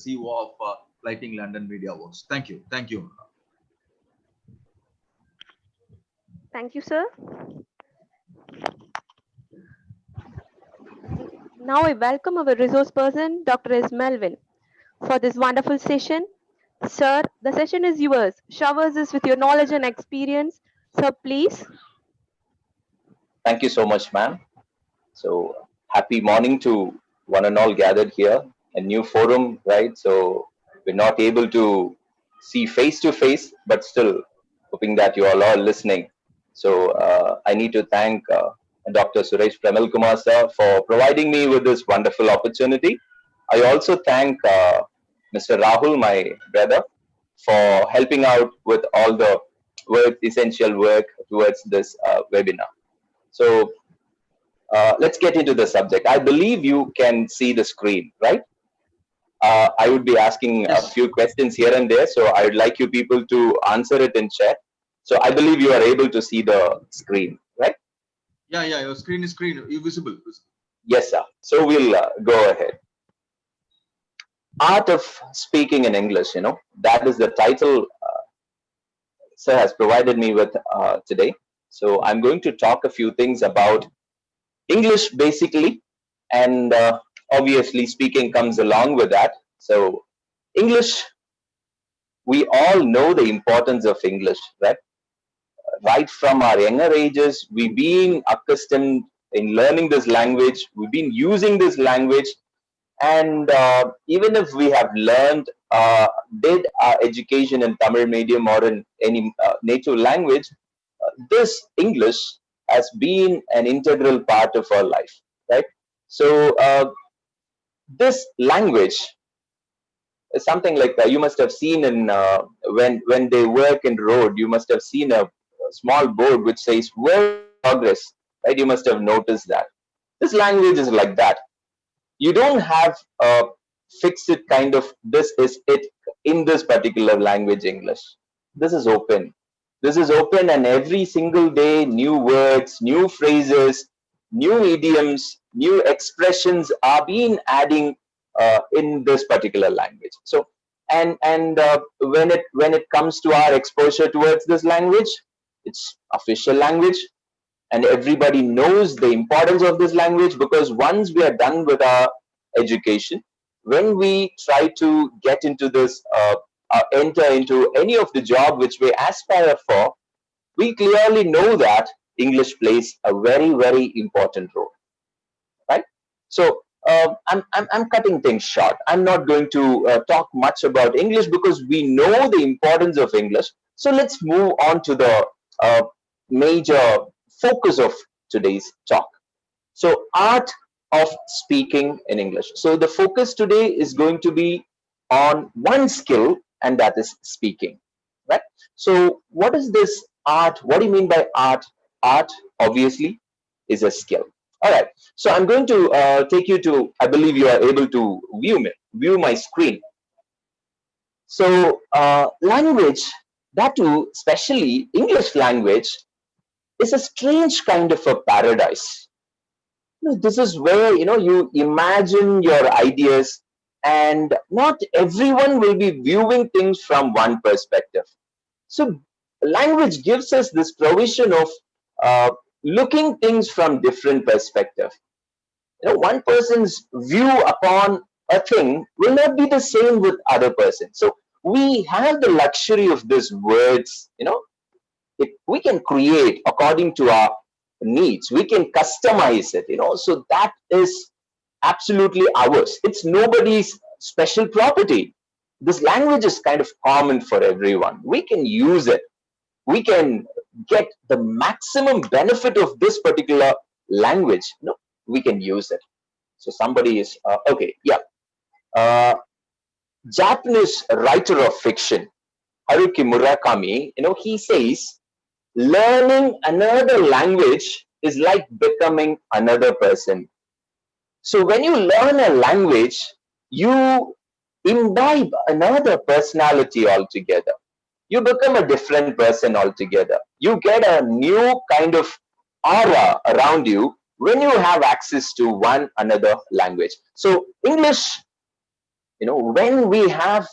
CEO of Lighting London Media Works. Thank you. Thank you. Thank you, sir. Now I welcome our resource person, Dr.S.Melwin, for this wonderful session. Sir, the session is yours. Showers us with your knowledge and experience. Sir, please. Thank you so much, ma'am. So happy morning to one and all gathered here. A new forum, right? So we're not able to see face to face, but still hoping that you all are listening. So I need to thank Dr. Suresh Premal Kumar sir for providing me with this wonderful opportunity. I also thank Mr. Rahul, my brother, for helping out with all the work, essential work towards this webinar. So let's get into the subject. I believe you can see the screen, right? I would be asking a few questions here and there, so I would like you people to answer it in chat. So I believe you are able to see the screen, right? Yeah, your screen is visible. Yes, sir. So we'll go ahead. Art of Speaking in English, that is the title sir has provided me with today. So I'm going to talk a few things about English basically, and obviously speaking comes along with that. So English, we all know the importance of English, right? Right from our younger ages, we've been accustomed in learning this language, we've been using this language, and even if we have learned, did our education in Tamil medium or in any native language, this English has been an integral part of our life, right? So this language is something like you must have seen in when they work in road, you must have seen a small board which says work in progress, right? You must have noticed that. This language is like that. You don't have a fixed kind of this is it in this particular language English. This is open. This is open, and every single day new words, new phrases, new idioms, new expressions are being adding in this particular language. So and when it comes to our exposure towards this language, it's official language, and everybody knows the importance of this language, because once we are done with our education, when we try to get into this enter into any of the job which we aspire for, we clearly know that English plays a very, very important role, right? So I'm cutting things short. I'm not going to talk much about English because we know the importance of English. So let's move on to the major focus of today's talk. So art of speaking in English. So the focus today is going to be on one skill, and that is speaking, right? So what is this art? What do you mean by art? Art obviously is a skill. All right. So I'm going to take you to, I believe you are able to view my screen. So language, that too, especially English language, is a strange kind of a paradise. This is where you imagine your ideas, and not everyone will be viewing things from one perspective. So language gives us this provision of looking things from different perspective. One person's view upon a thing will not be the same with other person. So we have the luxury of these words. We can create according to our needs. We can customize it. So that is absolutely ours. It's nobody's special property. This language is kind of common for everyone. We can use it. We can get the maximum benefit of this particular language. We can use it. So somebody is okay. Yeah. Japanese writer of fiction, Haruki Murakami, he says, learning another language is like becoming another person. So when you learn a language, you imbibe another personality altogether. You become a different person altogether. You get a new kind of aura around you when you have access to one another language. So English when we have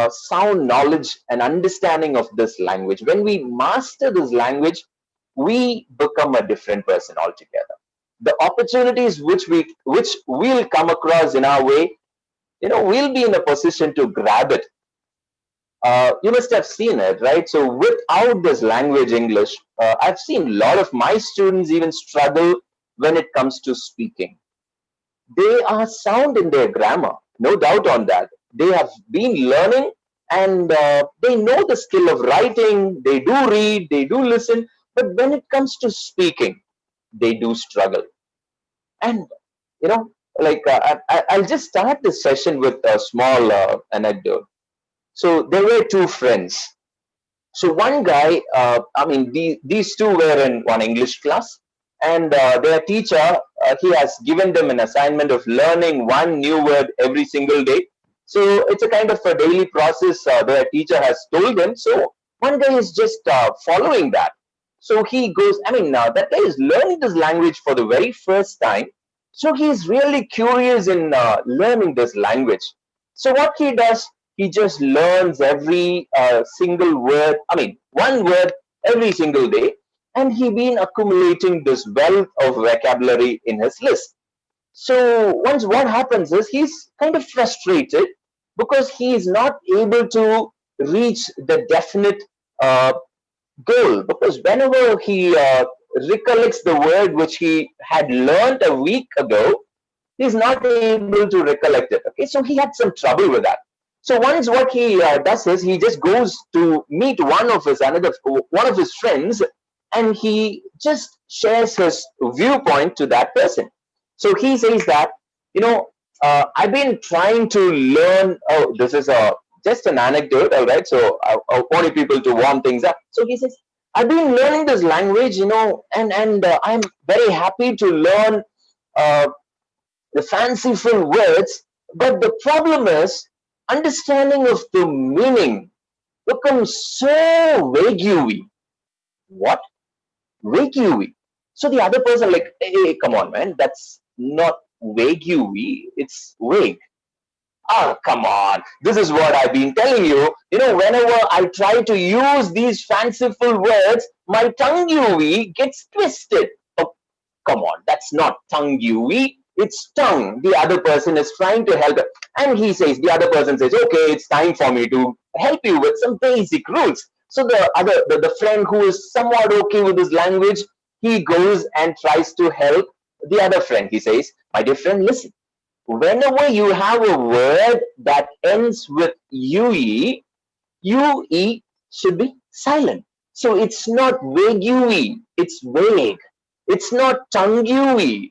sound knowledge and understanding of this language, when we master this language, we become a different person altogether. The opportunities which we'll come across in our way, we'll be in a position to grab it. You must have seen it, right? So without this language English, I've seen a lot of my students even struggle when it comes to speaking. They are sound in their grammar, no doubt on that. They have been learning, and they know the skill of writing, they do read, they do listen, but when it comes to speaking, they do struggle. And I'll just start this session with a small anecdote. So there were two friends. So one guy, these two were in one English class, and their teacher, he has given them an assignment of learning one new word every single day. So it's a kind of a daily process their teacher has told them. So one guy is just following that. So he goes, that guy is learning this language for the very first time. So he's really curious in learning this language. So what he does, he just learns every single word, one word every single day, and he been accumulating this wealth of vocabulary in his list. So once what happens is he's kind of frustrated because he is not able to reach the definite goal, because whenever he recollects the word which he had learned a week ago, he's not able to recollect it. Okay, so he had some trouble with that. So once what he does is he just goes to meet one of his friends, and he just shares his viewpoint to that person. So he says that, I've been trying to learn. Oh, this is just an anecdote, all right? So I want people to warm things up. So he says, I've been learning this language, and I'm very happy to learn the fanciful words, but the problem is understanding of the meaning becomes so vague. What? Vague. So the other person like, hey, come on, man, that's not vague, it's vague. Oh, come on. This is what I've been telling you. Whenever I try to use these fanciful words, my tongue gets twisted. Oh, come on. That's not tongue it's tongue. The other person is trying to help. And the other person says, okay, it's time for me to help you with some basic rules. So the friend who is somewhat okay with his language, he goes and tries to help the other friend. He says, my dear friend, listen. Whenever you have a word that ends with UE should be silent. So it's not vague, it's vague. It's not tongue,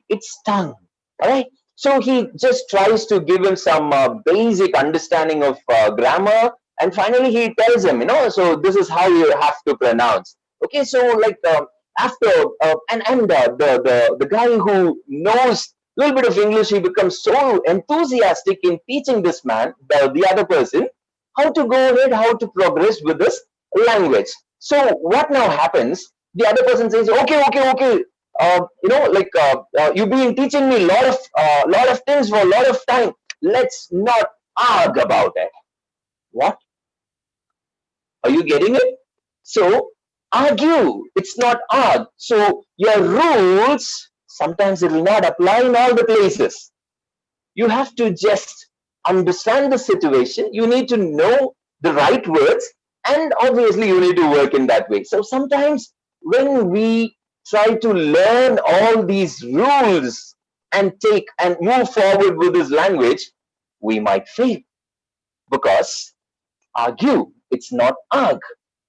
it's tongue. All right. So he just tries to give him some basic understanding of grammar, and finally he tells him, so this is how you have to pronounce. Okay. So after the guy who knows a little bit of English, he becomes so enthusiastic in teaching this man, the other person, how to go ahead, how to progress with this language. So what now happens? The other person says, okay. You've been teaching me lot of things for a lot of time. Let's not argue about it. What? Are you getting it? So argue. It's not argue. So your rules, sometimes it will not apply in all the places. You have to just understand the situation. You need to know the right words, and obviously you need to work in that way. So sometimes when we try to learn all these rules and move forward with this language, we might fail, because argue, it's not arg.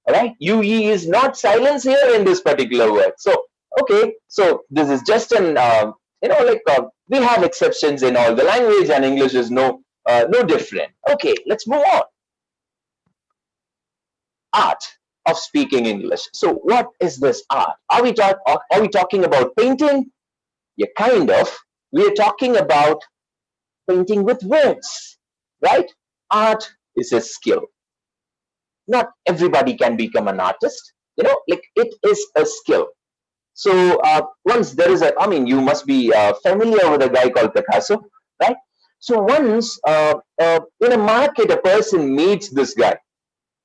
All right, UE is not silence here in this particular word. So okay, so this is just an we have exceptions in all the language, and English is no different. Okay, let's move on. Art of speaking English. So what is this art? Are we talking about painting? Yeah, kind of. We are talking about painting with words, right? Art is a skill. Not everybody can become an artist. It is a skill. So once there is you must be familiar with a guy called Picasso, right? So once in a market, a person meets this guy.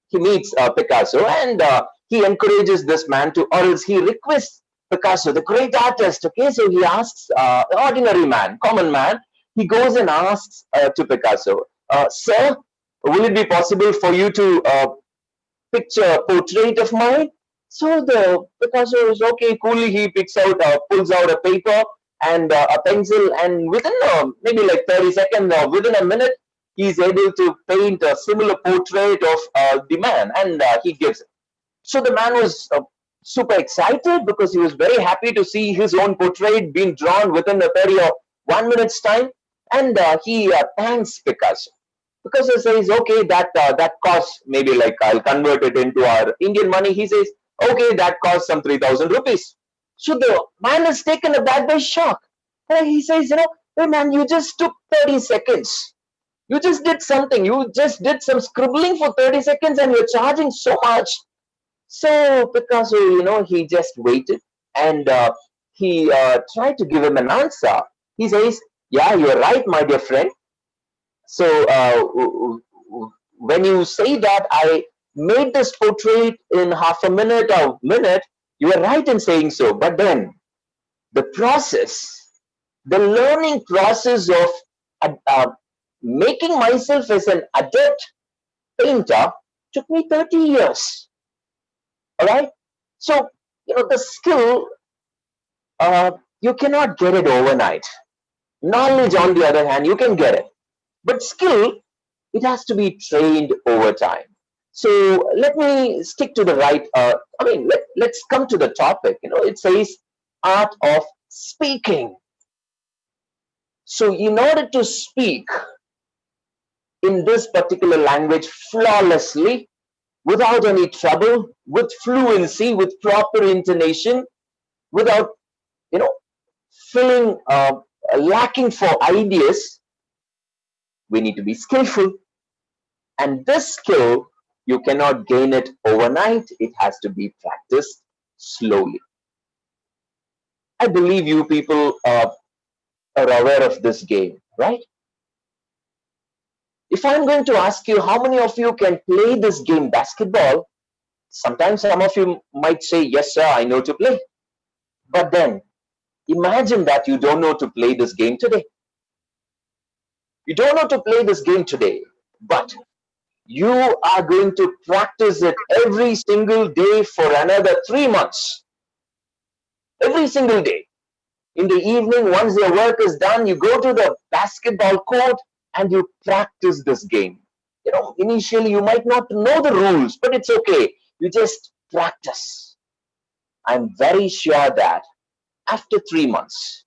He meets Picasso, and he encourages this man to, or else he requests Picasso, the great artist. Okay, so he asks, ordinary man, common man, he goes and asks to Picasso, sir, will it be possible for you to picture a portrait of mine? So the Picasso is okay, coolly he pulls out a paper and a pencil, and within maybe like 30 seconds or within a minute, he's able to paint a similar portrait of the man, and he gives it. So the man was super excited because he was very happy to see his own portrait being drawn within a period of 1 minute's time, and he thanks Picasso. Picasso says, okay, that costs maybe, like, I'll convert it into our Indian money. He says, okay, that costs some 3,000 rupees. So the man is taken aback by shock. He says, hey man, you just took 30 seconds. You just did something. You just did some scribbling for 30 seconds and you're charging so much. So Picasso, he just waited, and he tried to give him an answer. He says, yeah, you're right, my dear friend. So when you say that I made this portrait in half a minute or minute, you are right in saying so. But then the process, the learning process of making myself as an adept painter took me 30 years. All right. So, the skill, you cannot get it overnight. Knowledge, on the other hand, you can get it. But skill, it has to be trained over time. So let me stick to the right, let's come to the topic. It says art of speaking. So in order to speak in this particular language flawlessly, without any trouble, with fluency, with proper intonation, without, feeling lacking for ideas, we need to be skillful. And this skill, you cannot gain it overnight. It has to be practiced slowly. I believe you people are aware of this game, right? If I'm going to ask you how many of you can play this game, basketball, sometimes some of you might say, yes, sir, I know to play. But then imagine that you don't know to play this game today. You don't know to play this game today, but you are going to practice it every single day for another 3 months. Every single day. In the evening, once your work is done, you go to the basketball court and you practice this game. Initially you might not know the rules, but it's okay. You just practice. I'm very sure that after 3 months,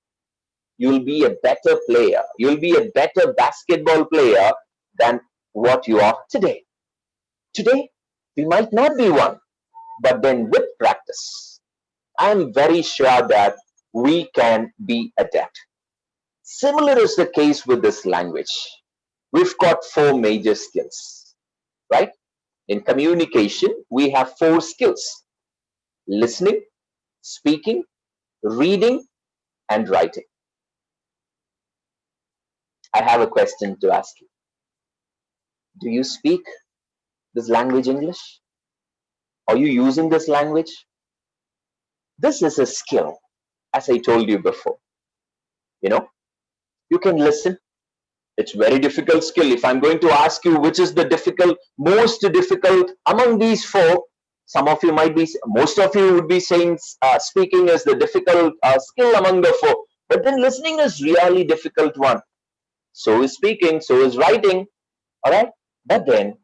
you'll be a better player. You'll be a better basketball player than what you are today. Today, we might not be one, but then with practice, I'm very sure that we can be adept. Similar is the case with this language. We've got 4 major skills, right? In communication, we have 4 skills: listening, speaking, reading, and writing. I have a question to ask you. Do you speak this language English? Are you using this language? This is a skill, as I told you before. You can listen. It's very difficult skill. If I'm going to ask you which is the most difficult among these 4, most of you would be saying speaking is the difficult skill among the 4. But then listening is really difficult one. So is speaking, so is writing. All right. But then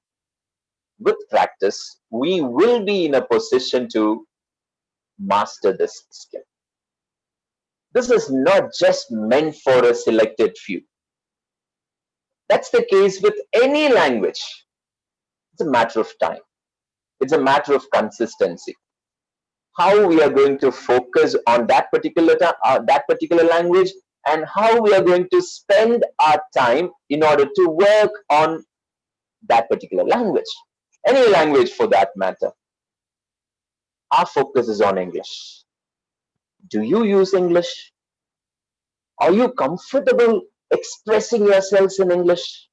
with practice, we will be in a position to master this skill. This is not just meant for a selected few. That's the case with any language. It's a matter of time. It's a matter of consistency. How we are going to focus on that particular language, and how we are going to spend our time in order to work on that particular language. Any language for that matter. Our focus is on English. Do you use English? Are you comfortable expressing yourselves in English?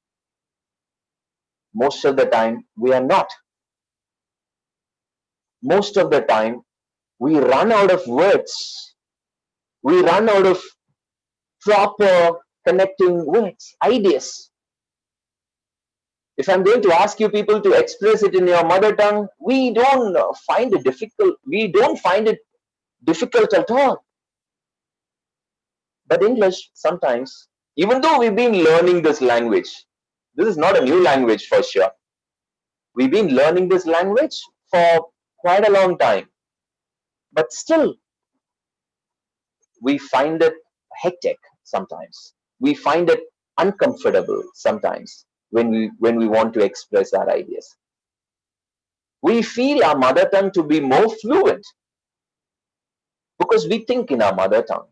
Most of the time, we are not. Most of the time, we run out of words. We run out of proper connecting words, ideas. If I'm going to ask you people to express it in your mother tongue, we don't find it difficult. We don't find it difficult at all. But English, sometimes, even though we've been learning this language, this is not a new language for sure. We've been learning this language for quite a long time. But still, we find it hectic sometimes. We find it uncomfortable sometimes when we want to express our ideas. We feel our mother tongue to be more fluent because we think in our mother tongue.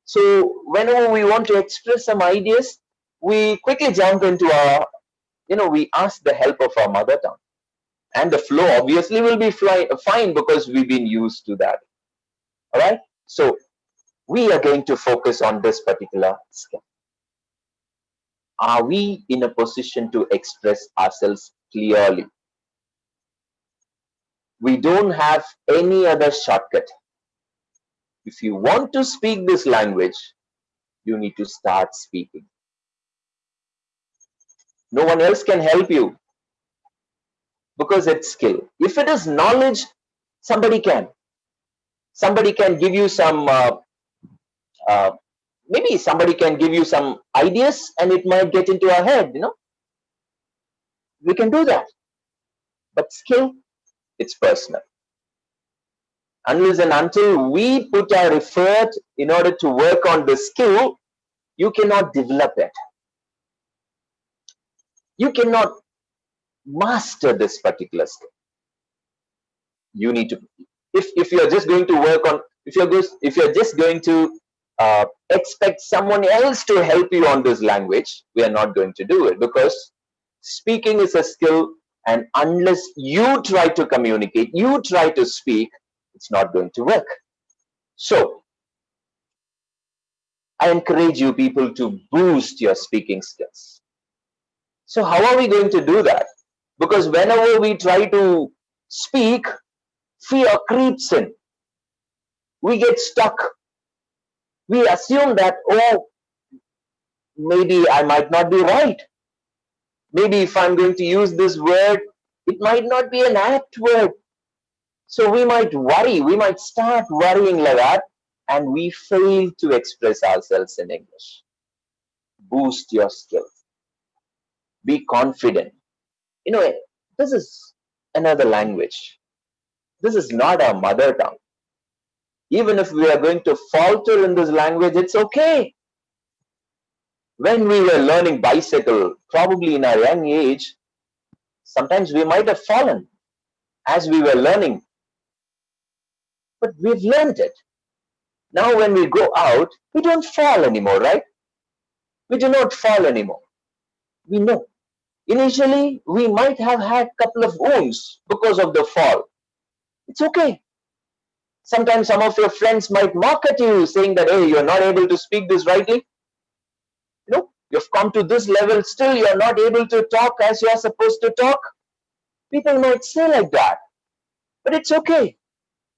So whenever we want to express some ideas, we quickly jump into our, we ask the help of our mother tongue. And the flow obviously will be fine because we've been used to that. All right? So we are going to focus on this particular skill. Are we in a position to express ourselves clearly? We don't have any other shortcut. If you want to speak this language, you need to start speaking. No one else can help you because it's skill. If it is knowledge, somebody can. Somebody can give you some, maybe somebody can give you some ideas and it might get into our head, We can do that. But skill, it's personal. Unless and until we put our effort in order to work on the skill, you cannot develop it. You cannot master this particular skill. You need to, if you're just going to work on, if you're just going to expect someone else to help you on this language, we are not going to do it, because speaking is a skill, and unless you try to communicate, you try to speak, it's not going to work. So I encourage you people to boost your speaking skills. So how are we going to do that? Because whenever we try to speak, fear creeps in. We get stuck. We assume that, oh, maybe I might not be right. Maybe if I'm going to use this word, it might not be an apt word. So we might worry, we might start worrying like that, and we fail to express ourselves in English. Boost your skills. Be confident. This is another language. This is not our mother tongue. Even if we are going to falter in this language, it's okay. When we were learning bicycle, probably in our young age, sometimes we might have fallen as we were learning. But we've learned it. Now when we go out, we don't fall anymore, right? We do not fall anymore. We know. Initially, we might have had a couple of wounds because of the fall. It's okay. Sometimes some of your friends might mock at you, saying that, hey, you're not able to speak this rightly. You've come to this level, still you're not able to talk as you're supposed to talk. People might say like that. But it's okay.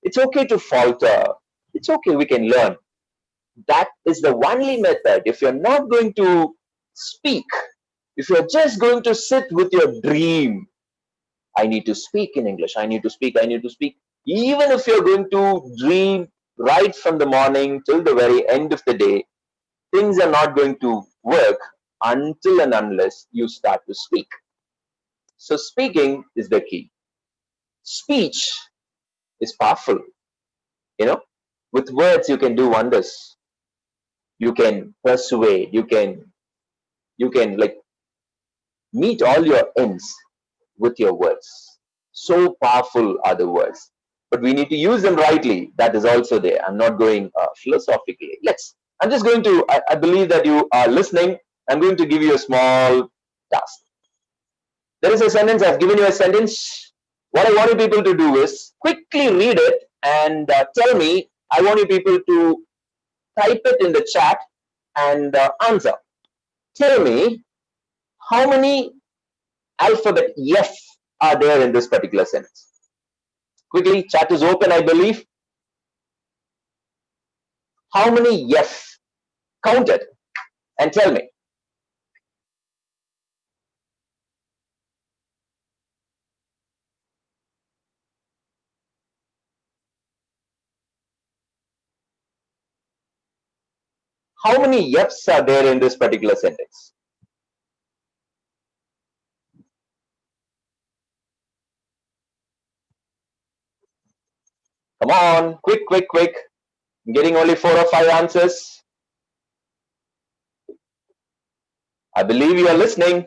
It's okay to falter. It's okay, we can learn. That is the only method. If you're not going to speak, if you're just going to sit with your dream, I need to speak in English, I need to speak, I need to speak. Even if you're going to dream right from the morning till the very end of the day, things are not going to work until and unless you start to speak. So speaking is the key. Speech is powerful. With words you can do wonders. You can persuade, you can like meet all your ends with your words. So powerful are the words. But we need to use them rightly. That is also there. I'm not going philosophically. I'm just going to, I believe that you are listening. I'm going to give you a small task. There is a sentence, I've given you a sentence. What I want you people to do is quickly read it and tell me. I want you people to type it in the chat and answer. Tell me how many alphabet F are there in this particular sentence. Quickly, chat is open, I believe. How many F? Count it and tell me. How many F's are there in this particular sentence? Come on, quick, quick, quick. I'm getting only 4 or 5 answers. I believe you are listening.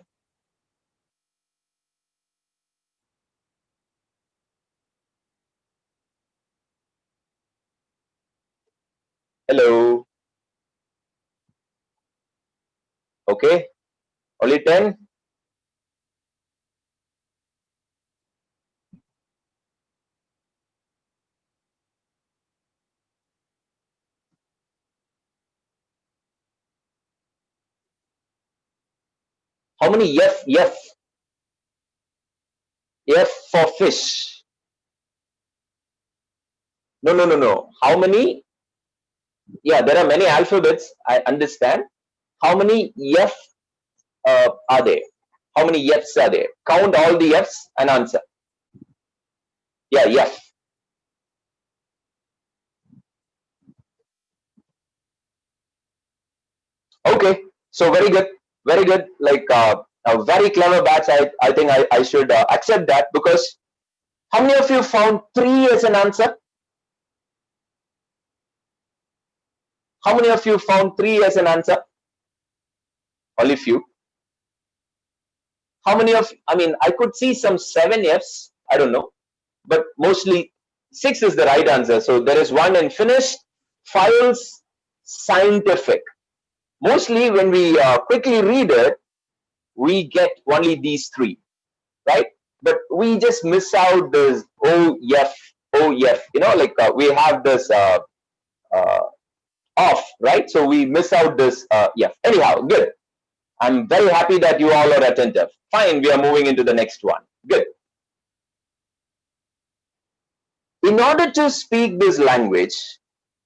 Hello. Okay, only 10. How many F? F. F for fish. No, no, no, no. How many? Yeah, there are many alphabets. I understand. How many F are there? How many F's are there? Count all the F's and answer. Yeah, F. Okay, so very good, very good. Like a very clever batch. I think I should accept that, because how many of you found 3 as an answer? How many of you found 3 as an answer? Only few. How many of, I mean, I could see some 7 F's, I don't know, but mostly 6 is the right answer. So there is one in Finnish, files, scientific. Mostly when we quickly read it, we get only these 3, right? But we just miss out this OF, you know, like we have this off, right? So we miss out this F. Anyhow, good. I'm very happy that you all are attentive. Fine, we are moving into the next one. Good. In order to speak this language,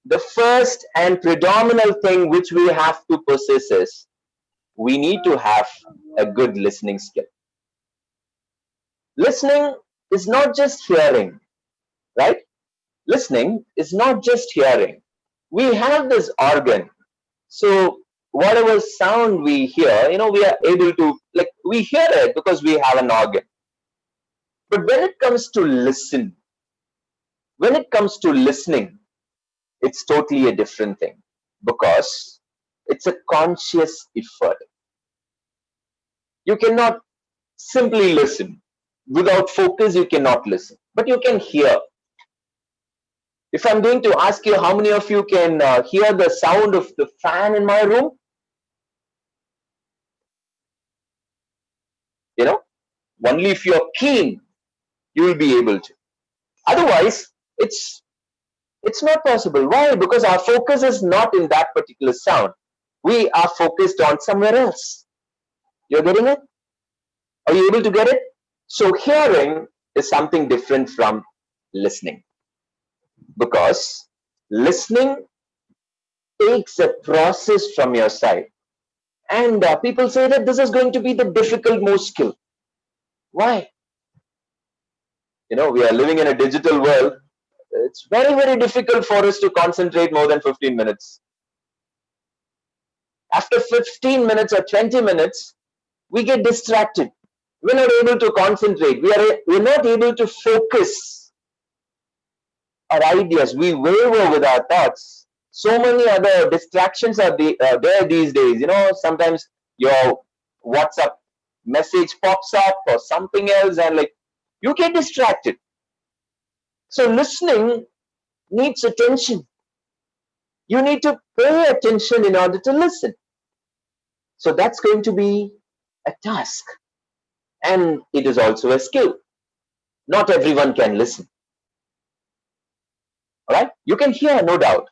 the first and predominant thing which we have to possess is we need to have a good listening skill. Listening is not just hearing, right? Listening is not just hearing. We have this organ. So whatever sound we hear, you know, we are able to, like, we hear it because we have an organ. But when it comes to listen, when it comes to listening, it's totally a different thing, because it's a conscious effort. You cannot simply listen. Without focus, you cannot listen, but you can hear. If I'm going to ask you how many of you can hear the sound of the fan in my room, you know, only if you're keen, you will be able to. Otherwise, it's not possible. Why? Because our focus is not in that particular sound. We are focused on somewhere else. You're getting it? Are you able to get it? So hearing is something different from listening, because listening takes a process from your side. And people say that this is going to be the difficult most skill. Why? You know, we are living in a digital world. It's very, very difficult for us to concentrate more than 15 minutes. After 15 minutes or 20 minutes, we get distracted. We're not able to concentrate. We're not able to focus our ideas. We waver with our thoughts. So many other distractions are there these days. You know, sometimes your WhatsApp message pops up or something else, and like you get distracted. So listening needs attention. You need to pay attention in order to listen. So that's going to be a task. And it is also a skill. Not everyone can listen. All right? You can hear, no doubt.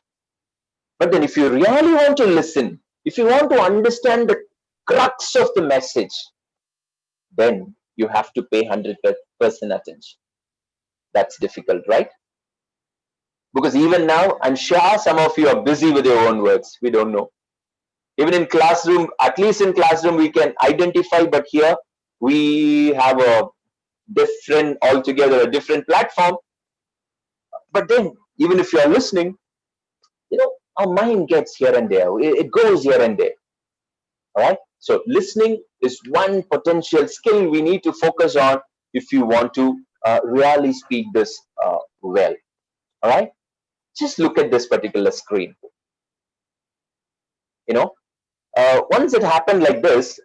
But then if you really want to listen, if you want to understand the crux of the message, then you have to pay 100% attention. That's difficult, right? Because even now, I'm sure some of you are busy with your own words. We don't know. Even in classroom, at least in classroom, we can identify, but here we have a different, altogether a different platform. But then, even if you are listening, our mind gets here and there. It goes here and there. All right. So listening is one potential skill we need to focus on if you want to really speak this well. All right. Just look at this particular screen. Once it happened like this,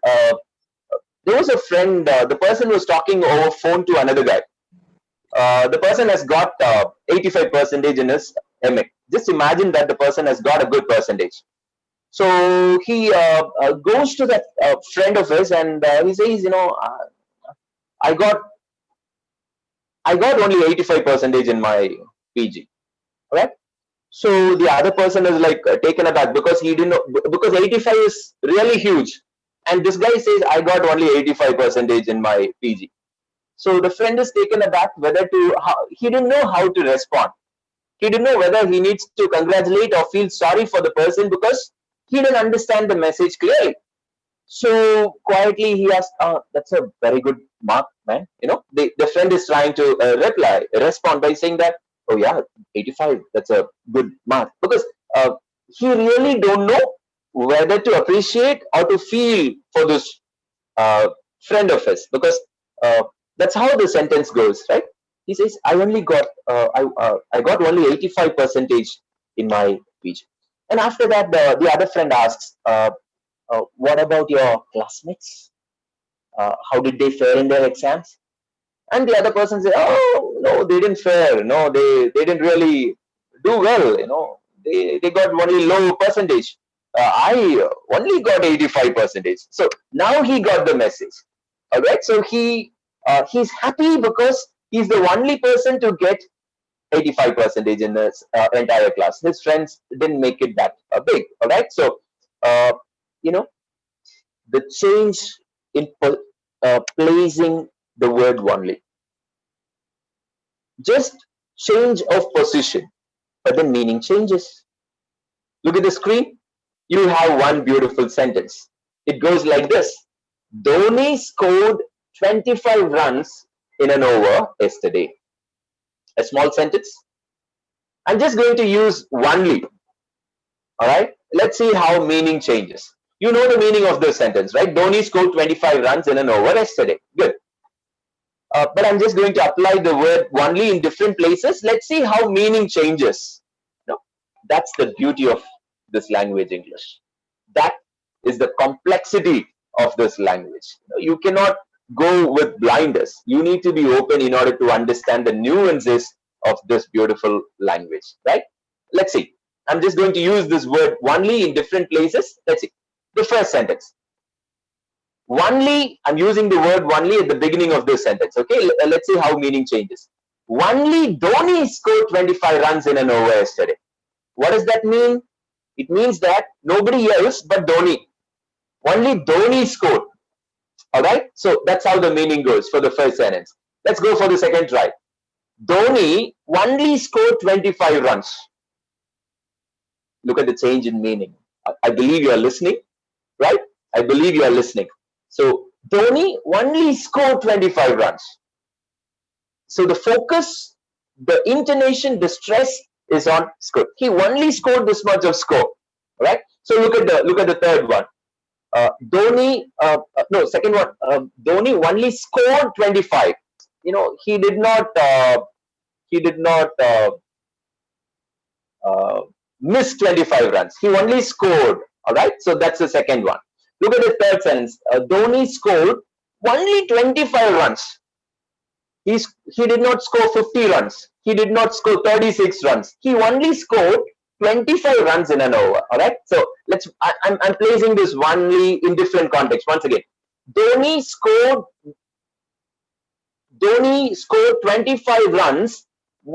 there was a friend. The person was talking over phone to another guy. The person has got 85% in his MA. Just imagine that the person has got a good percentage. So he goes to that friend of his and he says, I got only 85% in my PG, right? So the other person is like taken aback because he didn't know, because 85 is really huge, and this guy says I got only 85% in my PG. So the friend is taken aback whether to he didn't know how to respond. He didn't know whether he needs to congratulate or feel sorry for the person because he didn't understand the message clearly. So quietly he asked, that's a very good mark, man. The friend is trying to respond by saying that, oh yeah, 85, that's a good mark. Because he really don't know whether to appreciate or to feel for this friend of his. Because that's how the sentence goes, right? He says, I only got, I got only 85% in my PG. And after that, the other friend asks, what about your classmates? How did they fare in their exams? And the other person says, oh, no, they didn't fare. No, they didn't really do well. They got only low percentage. I only got 85%. So now he got the message. All right. So he's happy because he's the only person to get 85% in his entire class. His friends didn't make it that big. All right. So, the change in placing the word only. Just change of position, but the meaning changes. Look at the screen. You have one beautiful sentence. It goes like this. Dhoni scored 25 runs in an over yesterday. A small sentence. I'm just going to use only. All right. Let's see how meaning changes. You know the meaning of this sentence, right? Dhoni scored 25 runs in an over yesterday. Good. But I'm just going to apply the word only in different places. Let's see how meaning changes. That's the beauty of this language, English. That is the complexity of this language. You cannot go with blinders. You need to be open in order to understand the nuances of this beautiful language, right? Let's see. I'm just going to use this word only in different places. Let's see. The first sentence. Only, I'm using the word only at the beginning of this sentence. Okay, let's see how meaning changes. Only Dhoni scored 25 runs in an over yesterday. What does that mean? It means that nobody else but Dhoni. Only Dhoni scored. All right. So that's how the meaning goes for the first sentence. Let's go for the second try. Dhoni only scored 25 runs. Look at the change in meaning. I believe you are listening, right? I believe you are listening. So Dhoni only scored 25 runs. So the focus, the intonation, the stress is on score. He only scored this much of score. Right? So look at the third one. Dhoni, second one. Dhoni only scored 25. He did not miss 25 runs. He only scored. All right. So that's the second one. Look at the third sentence. Dhoni scored only 25 runs. He did not score 50 runs. He did not score 36 runs. He only scored 25 runs in an over. All right. So I'm placing this only in different context. Once again, Dhoni scored 25 runs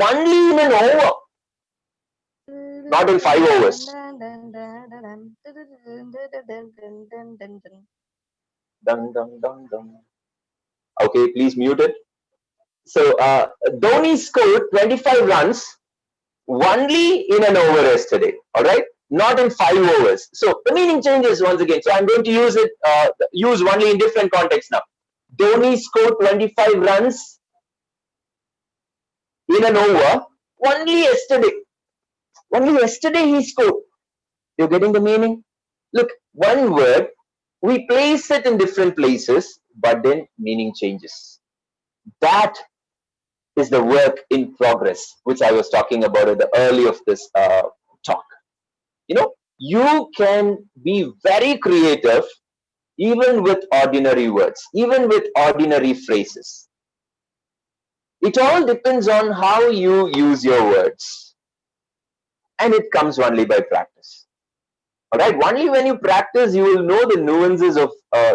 only in an over, not in 5 overs. Dun, dun, dun, dun. Okay, please mute it. So Dhoni scored 25 runs only in an over yesterday. All right, not in 5 overs. So the meaning changes once again. So I'm going to use it, use only in different contexts now. Dhoni scored 25 runs in an over only yesterday. Only yesterday he scored. You're getting the meaning? Look, one word, we place it in different places, but then meaning changes. That is the work in progress, which I was talking about at the early of this talk. You know, you can be very creative even with ordinary words, even with ordinary phrases. It all depends on how you use your words, and it comes only by practice. All right, only when you practice, you will know the nuances of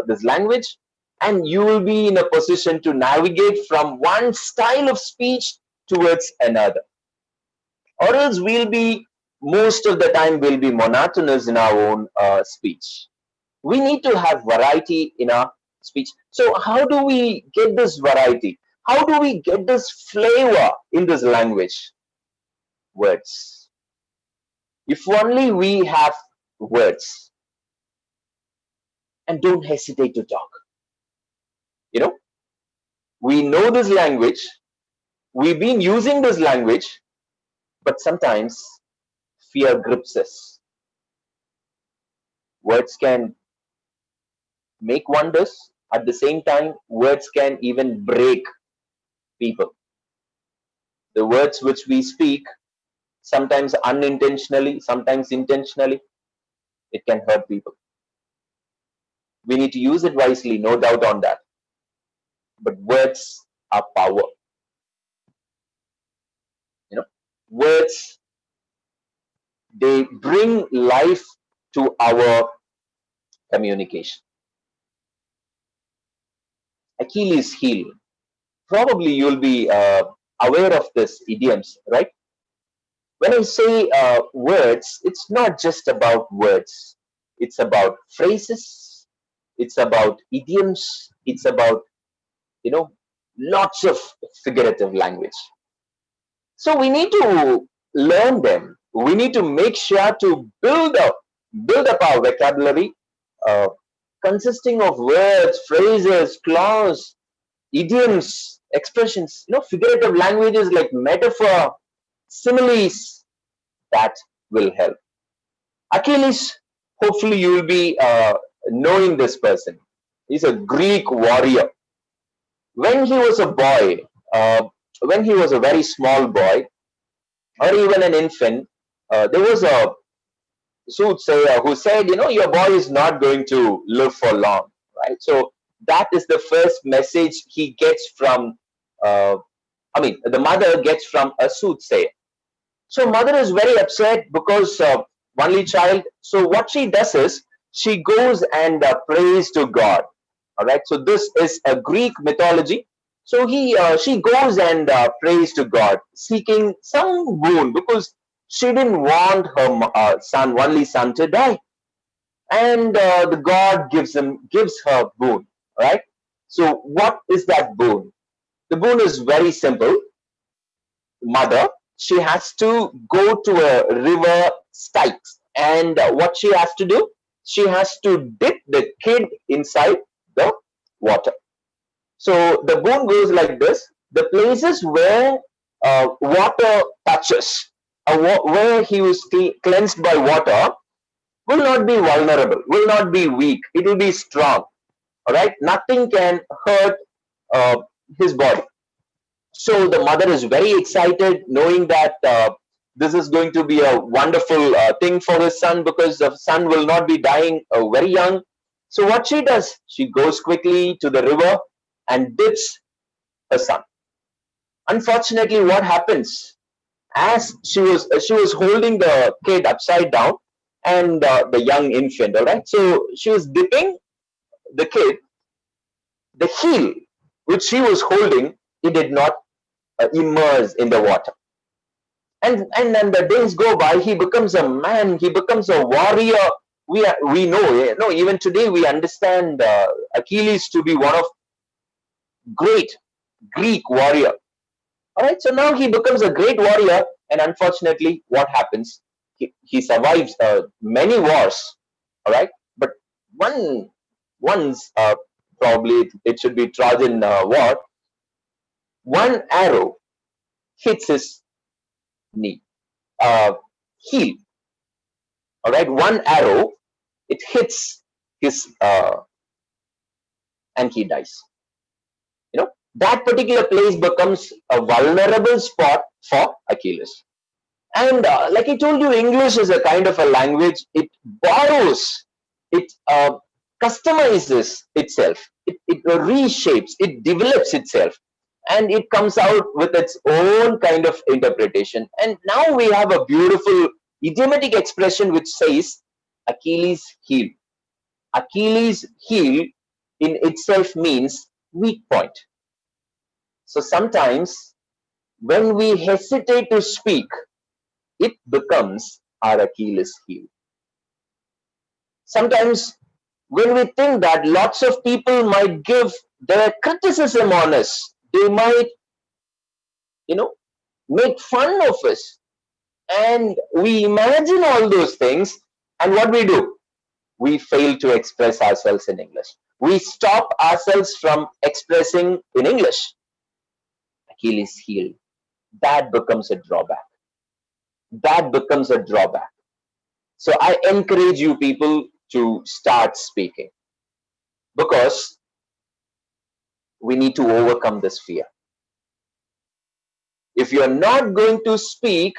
this language, and you will be in a position to navigate from one style of speech towards another. Or else we'll be, most of the time, we'll be monotonous in our own speech. We need to have variety in our speech. So how do we get this variety? How do we get this flavor in this language? Words. If only we have words, and don't hesitate to talk. You know, we know this language, we've been using this language, but sometimes fear grips us. Words can make wonders. At the same time, words can even break people. The words which we speak, sometimes unintentionally, sometimes intentionally, it can hurt people. We need to use it wisely, no doubt on that. But words are power. You know, words, they bring life to our communication. Achilles' heel. Probably you'll be aware of this idioms, right? When I say words, it's not just about words. It's about phrases. It's about idioms. It's about, you know, lots of figurative language. So we need to learn them. We need to make sure to build up our vocabulary, consisting of words, phrases, clause, idioms, expressions, you know, figurative languages like metaphor, similes, that will help. Achilles, hopefully you will be knowing this person. He's a Greek warrior. When he was a boy, when he was a very small boy, or even an infant, there was a soothsayer who said, you know, your boy is not going to live for long, right? So that is the first message he gets from, the mother gets from a soothsayer. So mother is very upset because only child. So what she does is she goes and prays to God. All right. So this is a Greek mythology. So she goes and prays to God, seeking some boon because she didn't want her only son to die, and the God gives her boon. Right. So what is that boon? The boon is very simple. Mother, she has to go to a river Styx, and what she has to do, she has to dip the kid inside the water. So the boon goes like this: the places where water touches, where he was cleansed by water, will not be vulnerable, will not be weak, it will be strong. All right, nothing can hurt his body. So the mother is very excited, knowing that this is going to be a wonderful thing for his son, because the son will not be dying very young. So what she does, she goes quickly to the river and dips her son. Unfortunately, what happens? As she was holding the kid upside down, and the young infant, all right. So she was dipping the kid. The heel which she was holding, it did not immerse in the water. And then the days go by, he becomes a man, he becomes a warrior we know, even today we understand Achilles to be one of great Greek warrior. All right, so now he becomes a great warrior, and unfortunately, what happens? He survives many wars. All right, but once probably it should be Trojan war. One arrow hits his knee, heel. All right, one arrow, it hits his and he dies. That particular place becomes a vulnerable spot for Achilles. And like I told you, English is a kind of a language. It borrows, it customizes itself, it reshapes, it develops itself, and it comes out with its own kind of interpretation. And now we have a beautiful idiomatic expression which says Achilles heel. Achilles heel in itself means weak point. So sometimes when we hesitate to speak, it becomes our Achilles heel. Sometimes when we think that lots of people might give their criticism on us, they might, make fun of us, and we imagine all those things, and what we do? We fail to express ourselves in English. We stop ourselves from expressing in English. Achilles heel. That becomes a drawback. That becomes a drawback. So I encourage you people to start speaking, because we need to overcome this fear. If you're not going to speak,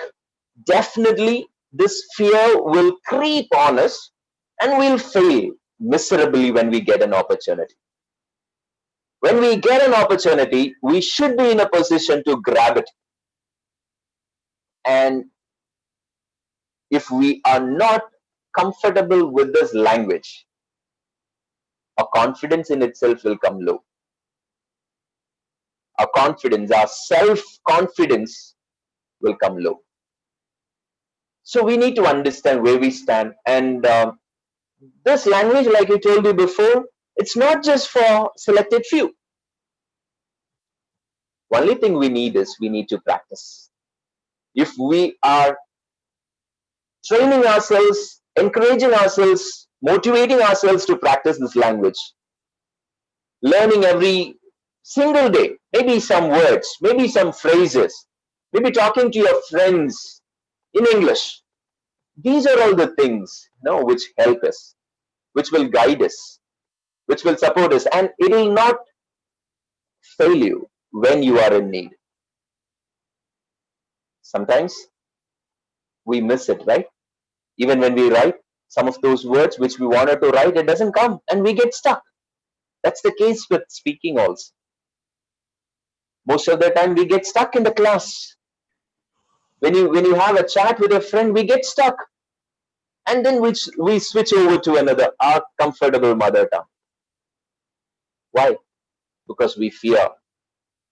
definitely this fear will creep on us and we'll fail miserably when we get an opportunity. When we get an opportunity, we should be in a position to grab it. And if we are not comfortable with this language, our confidence in itself will come low. Our confidence, our self-confidence will come low. So we need to understand where we stand. And this language, like I told you before, it's not just for selected few. Only thing we need is we need to practice. If we are training ourselves, encouraging ourselves, motivating ourselves to practice this language, learning every single day, maybe some words, maybe some phrases, maybe talking to your friends in English. These are all the things which help us, which will guide us, which will support us, and it will not fail you when you are in need. Sometimes we miss it, right? Even when we write some of those words which we wanted to write, it doesn't come and we get stuck. That's the case with speaking also. Most of the time we get stuck in the class. When you have a chat with a friend, we get stuck. And then we switch over to another, our comfortable mother tongue. Why? Because we fear.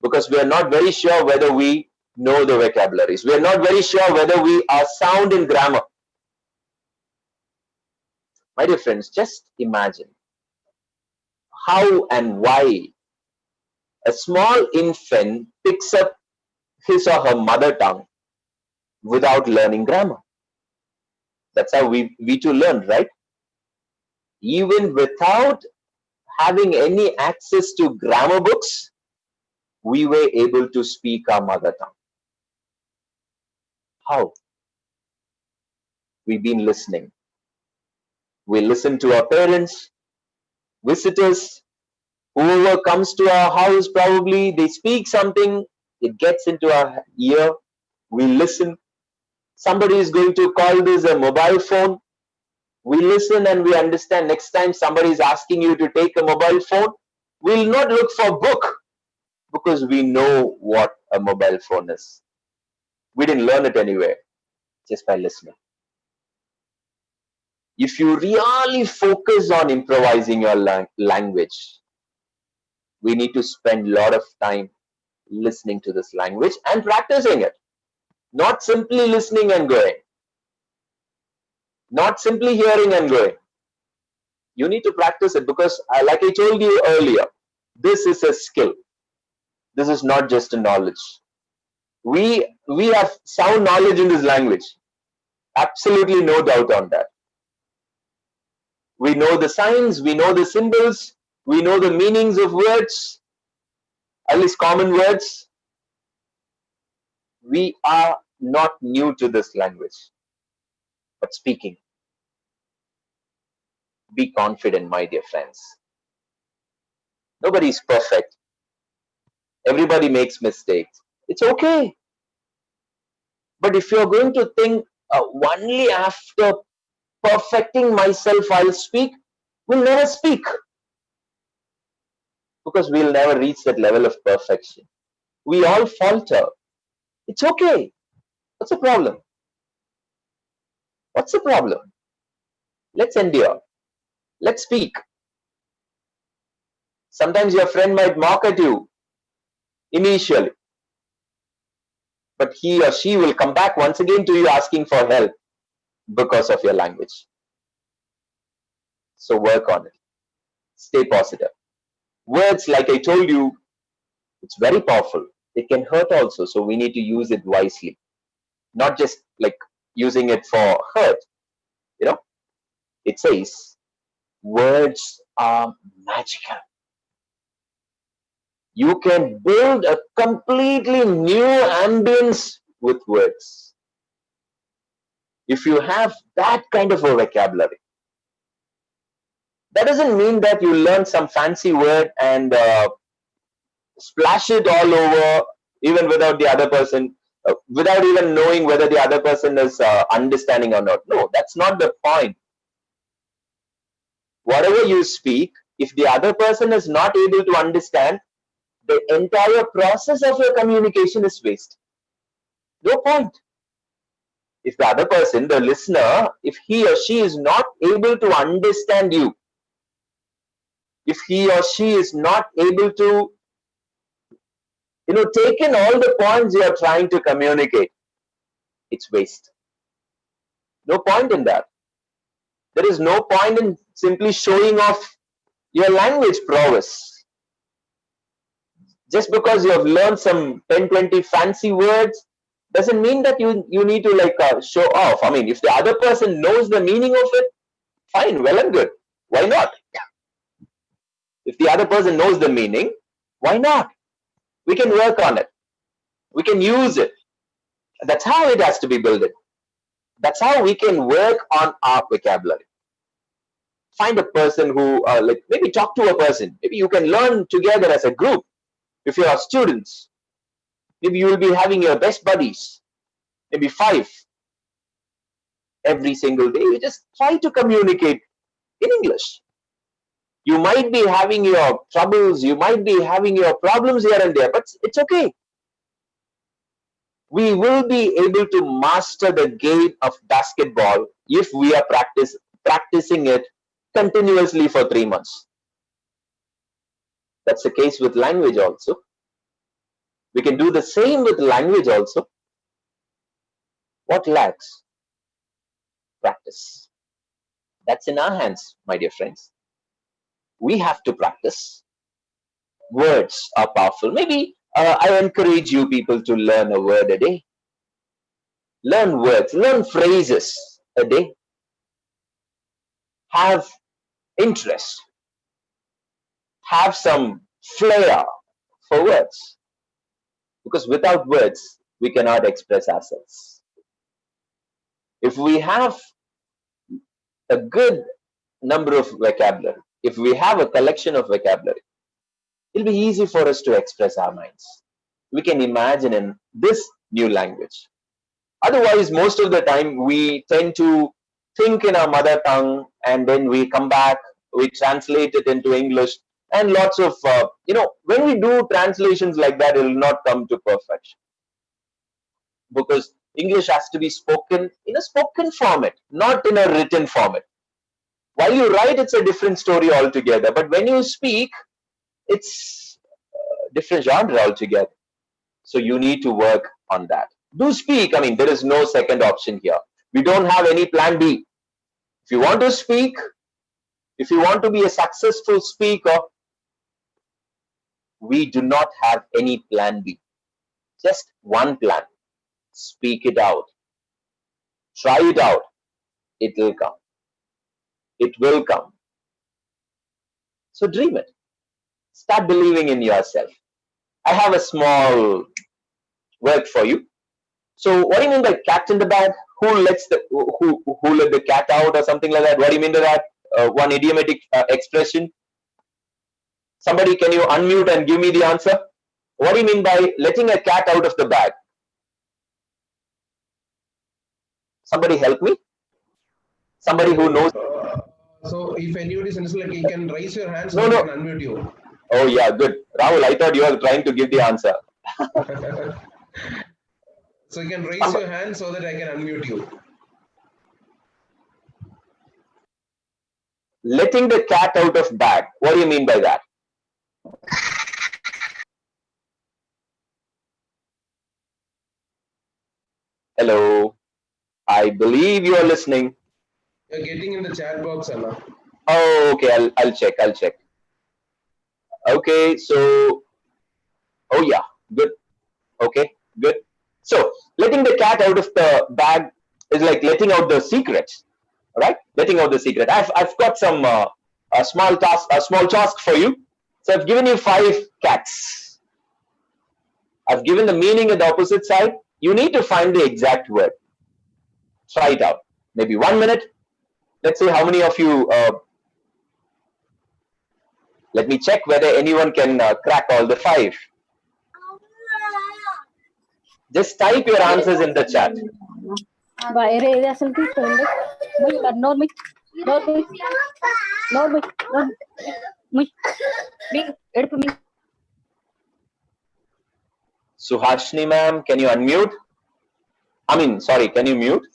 Because we are not very sure whether we know the vocabularies. We are not very sure whether we are sound in grammar. My dear friends, just imagine how and why a small infant picks up his or her mother tongue without learning grammar. That's how we too learn, right? Even without having any access to grammar books, we were able to speak our mother tongue. How? We've been listening. We listen to our parents, visitors, whoever comes to our house, probably they speak something, it gets into our ear, we listen. Somebody is going to call this a mobile phone. We listen and we understand. Next time somebody is asking you to take a mobile phone, we'll not look for a book because we know what a mobile phone is. We didn't learn it anywhere, just by listening. If you really focus on improvising your language, we need to spend a lot of time listening to this language and practicing it. Not simply listening and going. Not simply hearing and going. You need to practice it because, like I told you earlier, this is a skill. This is not just a knowledge. We have sound knowledge in this language. Absolutely no doubt on that. We know the signs, we know the symbols, we know the meanings of words, at least common words. We are not new to this language. But speaking, be confident, my dear friends. Nobody is perfect. Everybody makes mistakes. It's okay. But if you're going to think only after perfecting myself I'll speak, we'll never speak. Because we'll never reach that level of perfection. We all falter. It's okay. What's the problem? What's the problem? Let's endure. Let's speak. Sometimes your friend might mock at you initially, but he or she will come back once again to you asking for help because of your language. So work on it. Stay positive. Words, like I told you, it's very powerful. It can hurt also, so we need to use it wisely. Not just like using it for hurt. You know, it says words are magical. You can build a completely new ambience with words. If you have that kind of a vocabulary. That doesn't mean that you learn some fancy word and splash it all over, even without the other person, without even knowing whether the other person is understanding or not. No, that's not the point. Whatever you speak, if the other person is not able to understand, the entire process of your communication is waste. No point. If the other person, the listener, if he or she is not able to understand you, if he or she is not able to, take in all the points you are trying to communicate, it's waste. No point in that. There is no point in simply showing off your language prowess. Just because you have learned some 10, 20 fancy words doesn't mean that you need to show off. I mean, if the other person knows the meaning of it, fine, well and good. Why not? If the other person knows the meaning, why not? We can work on it. We can use it. That's how it has to be built. That's how we can work on our vocabulary. Find a person who, maybe talk to a person. Maybe you can learn together as a group. If you are students, maybe you will be having your best buddies, maybe 5. Every single day, you just try to communicate in English. You might be having your troubles, you might be having your problems here and there, but it's okay. We will be able to master the game of basketball if we are practicing it continuously for 3 months. That's the case with language also. We can do the same with language also. What lacks? Practice. That's in our hands, my dear friends. We have to practice. Words are powerful. Maybe I encourage you people to learn a word a day. Learn words, learn phrases a day. Have interest. Have some flair for words. Because without words, we cannot express ourselves. If we have a good number of vocabulary, if we have a collection of vocabulary, it'll be easy for us to express our minds. We can imagine in this new language. Otherwise, most of the time, we tend to think in our mother tongue and then we come back, we translate it into English, and lots of, when we do translations like that, it will not come to perfection. Because English has to be spoken in a spoken format, not in a written format. While you write, it's a different story altogether. But when you speak, it's a different genre altogether. So you need to work on that. Do speak. I mean, there is no second option here. We don't have any plan B. If you want to speak If you want to be a successful speaker, we do not have any plan B. Just one plan. Speak it out. Try it out. It will come. It will come. So dream it. Start believing in yourself. I have a small work for you. So what do you mean by cat in the bag? Who let the cat out or something like that? What do you mean by that? One idiomatic expression. Somebody, can you unmute and give me the answer? What do you mean by letting a cat out of the bag? Somebody help me. Somebody who knows. So if anybody is interested, like, you can raise your hand so No, we no. can unmute you. Oh yeah, good. Rahul, I thought you were trying to give the answer. So you can raise your hand so that I can unmute you. Letting the cat out of bag. What do you mean by that? Hello. I believe you are listening. You're getting in the chat box, Anna. Oh, okay. I'll check. I'll check. Okay. So, oh yeah, good. Okay, good. So, letting the cat out of the bag is like letting out the secrets. All right, letting out the secret. I've got some a small task for you. So I've given you 5 cats. I've given the meaning at the opposite side. You need to find the exact word. Try it out. Maybe 1 minute. Let's see how many of you. Let me check whether anyone can crack all the 5. Just type your answers in the chat. Suhashni ma'am, can you unmute? I mean, sorry, can you mute?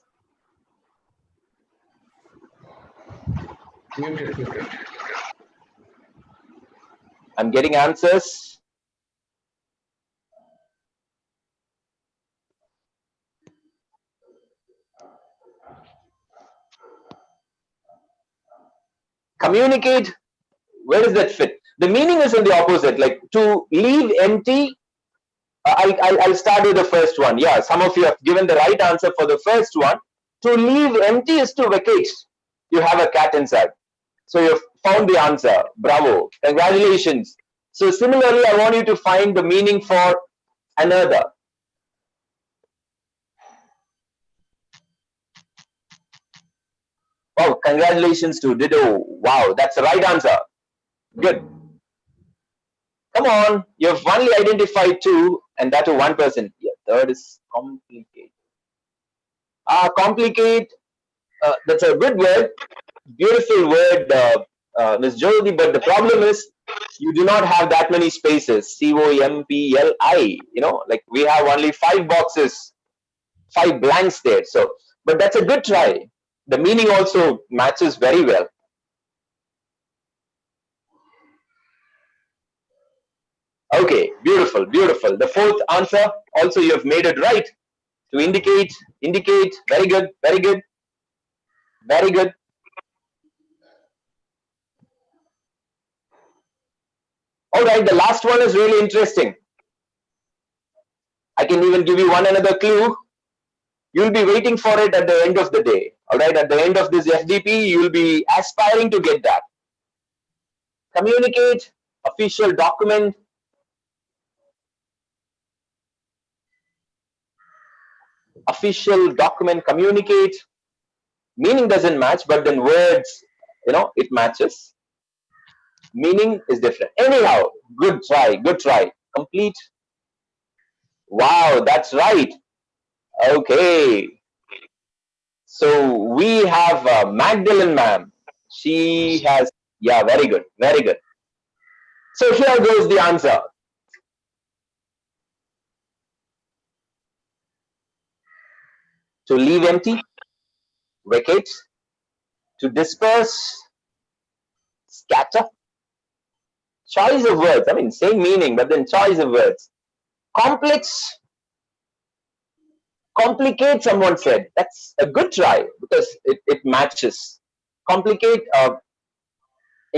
Muted. I'm getting answers. Communicate. Where does that fit? The meaning is in the opposite. Like to leave empty. I'll start with the first one. Yeah, some of you have given the right answer for the first one. To leave empty is to vacate. You have a cat inside. So you've found the answer. Bravo. Congratulations. So similarly, I want you to find the meaning for another. Oh, congratulations to Dido. Wow, that's the right answer. Good. Come on, you've only identified 2, and that to 1 person. Yeah, third is complicate. Complicate. That's a good word, beautiful word, Ms. Jyoti. But the problem is, you do not have that many spaces. COMPLI. You know, like we have only 5 boxes, 5 blanks there. So, but that's a good try. The meaning also matches very well. Okay, beautiful, beautiful. The 4th answer also you have made it right. To indicate, very good, very good, very good. All right, the last one is really interesting. I can even give you another clue. You'll be waiting for it at the end of the day. All right, at the end of this FDP, you'll be aspiring to get that. Communicate, official document. Official document, communicate. Meaning doesn't match, but then words, you know, it matches. Meaning is different. Anyhow, good try, good try. Complete. Wow, that's right. Okay. So we have Magdalene ma'am. She has, yeah, very good, very good. So here goes the answer. To leave empty, vacate, to disperse, scatter. Choice of words, I mean, same meaning, but then choice of words. Complex, complicate, someone said. That's a good try because it matches. Complicate,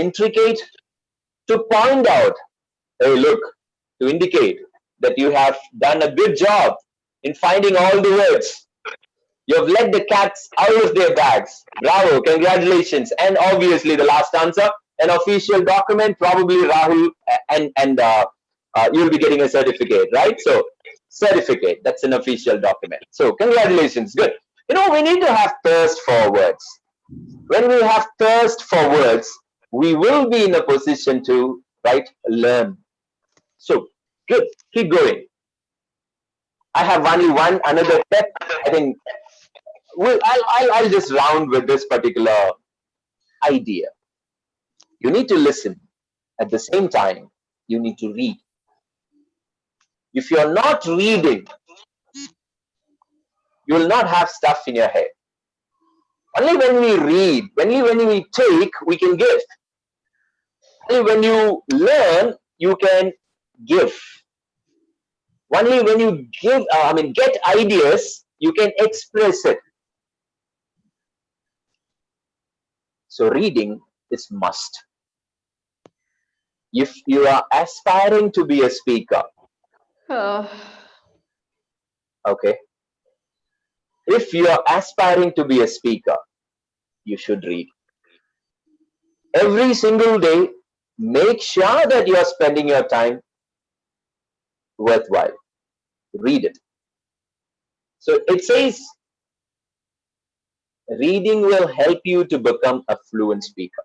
intricate to point out, hey, look, to indicate that you have done a good job in finding all the words. You have let the cats out of their bags. Bravo, congratulations. And obviously the last answer, an official document, probably Rahul, and you'll be getting a certificate, right? So certificate, that's an official document. So congratulations, good. You know, we need to have thirst for words. When we have thirst for words, we will be in a position to, right, learn. So good, keep going. I have only another step. I think I'll just round with this particular idea. You need to listen. At the same time, you need to read. If you're not reading, you will not have stuff in your head. Only when we read, only when we take, we can give. Only when you learn, you can give. Only when you give, get ideas, you can express it. So reading is must. If you are aspiring to be a speaker, okay, if you are aspiring to be a speaker, you should read. Every single day, make sure that you are spending your time worthwhile. Read it. So it says, reading will help you to become a fluent speaker.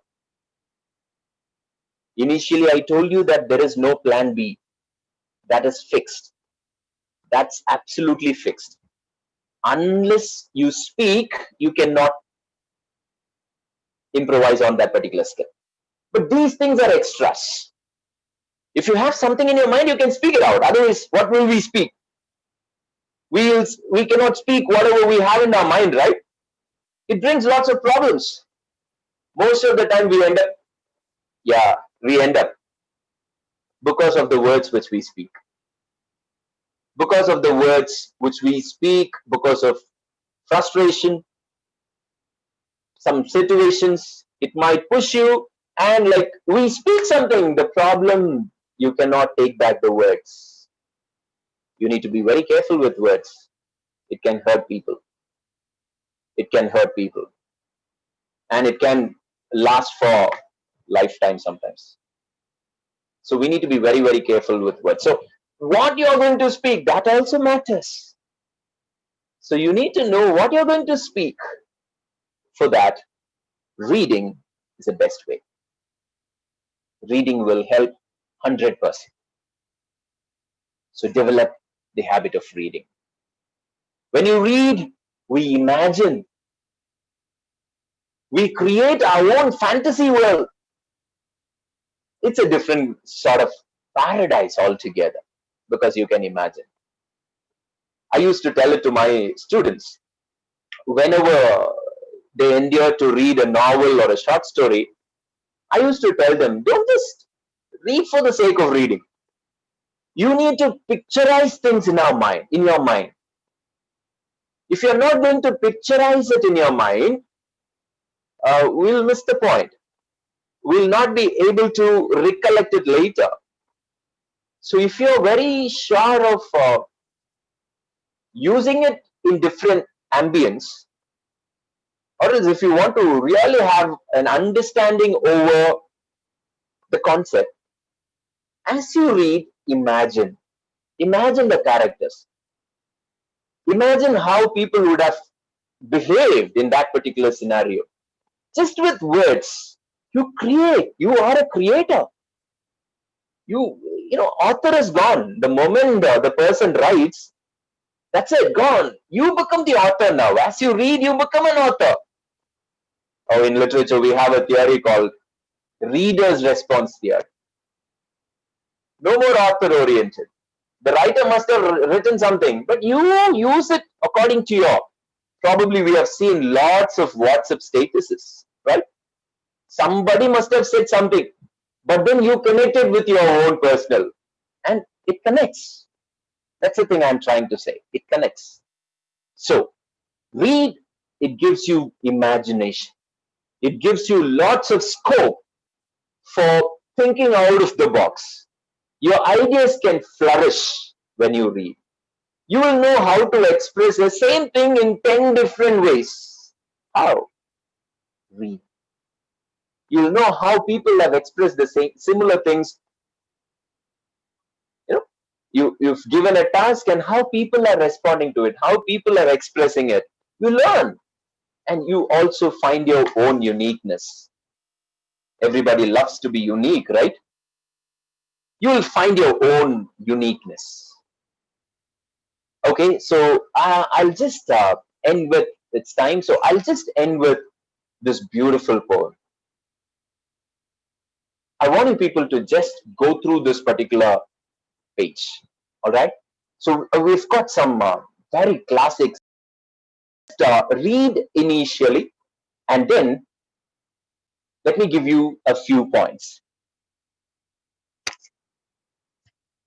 Initially, I told you that there is no plan B. That is fixed. That's absolutely fixed. Unless you speak, you cannot improvise on that particular skill. But these things are extras. If you have something in your mind, you can speak it out. Otherwise, what will we speak? We cannot speak whatever we have in our mind, right? It brings lots of problems. Most of the time we end up because of the words which we speak. Because of the words which we speak, because of frustration, some situations, it might push you, and like we speak something, the problem, you cannot take back the words. You need to be very careful with words. It can hurt people. It can hurt people. And it can last for lifetime sometimes. So we need to be very, very careful with words. So what you're going to speak, that also matters. So you need to know what you're going to speak. For that, reading is the best way. Reading will help 100%. So develop the habit of reading. When you read, we imagine. We create our own fantasy world. It's a different sort of paradise altogether because you can imagine. I used to tell it to my students. Whenever they endure to read a novel or a short story, I used to tell them, don't just read for the sake of reading. You need to picturize things in your mind. If you're not going to picturize it in your mind, we'll miss the point. We'll not be able to recollect it later. So if you're very sure of using it in different ambience, or else if you want to really have an understanding over the concept, as you read, imagine the characters. Imagine how people would have behaved in that particular scenario. Just with words, you create. You are a creator. You know, author is gone. The moment the person writes, that's it, gone. You become the author now. As you read, you become an author. Oh, in literature, we have a theory called reader's response theory. No more author-oriented. The writer must have written something, but you use it according to your. Probably we have seen lots of WhatsApp statuses, right? Somebody must have said something, but then you connect it with your own personal, and it connects. That's the thing I'm trying to say. It connects. So, read, it gives you imagination. It gives you lots of scope for thinking out of the box. Your ideas can flourish when you read. You will know how to express the same thing in 10 different ways. How? Read. You'll know how people have expressed the same similar things. You've given a task and how people are responding to it, how people are expressing it. You learn, and you also find your own uniqueness. Everybody loves to be unique, right? You will find your own uniqueness. Okay, so I'll just end with, it's time, so I'll just end with this beautiful poem. I want you people to just go through this particular page. All right, so we've got some very classics. Read initially, and then let me give you a few points.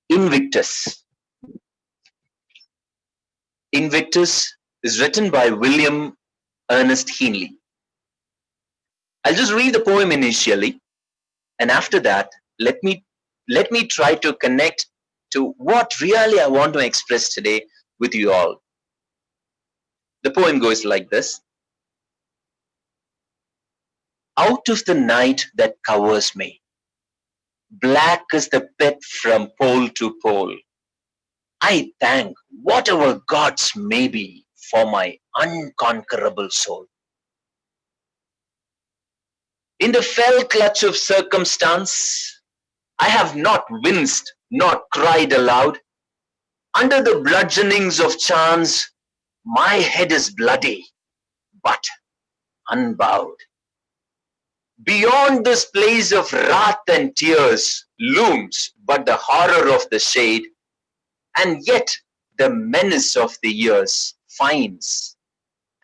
Invictus. Invictus is written by William Ernest Henley. I'll just read the poem initially, and after that, let me try to connect to what really I want to express today with you all. The poem goes like this. Out of the night that covers me, black as the pit from pole to pole, I thank whatever gods may be for my unconquerable soul. In the fell clutch of circumstance, I have not winced, not cried aloud. Under the bludgeonings of chance, my head is bloody, but unbowed. Beyond this place of wrath and tears looms but the horror of the shade, and yet the menace of the years finds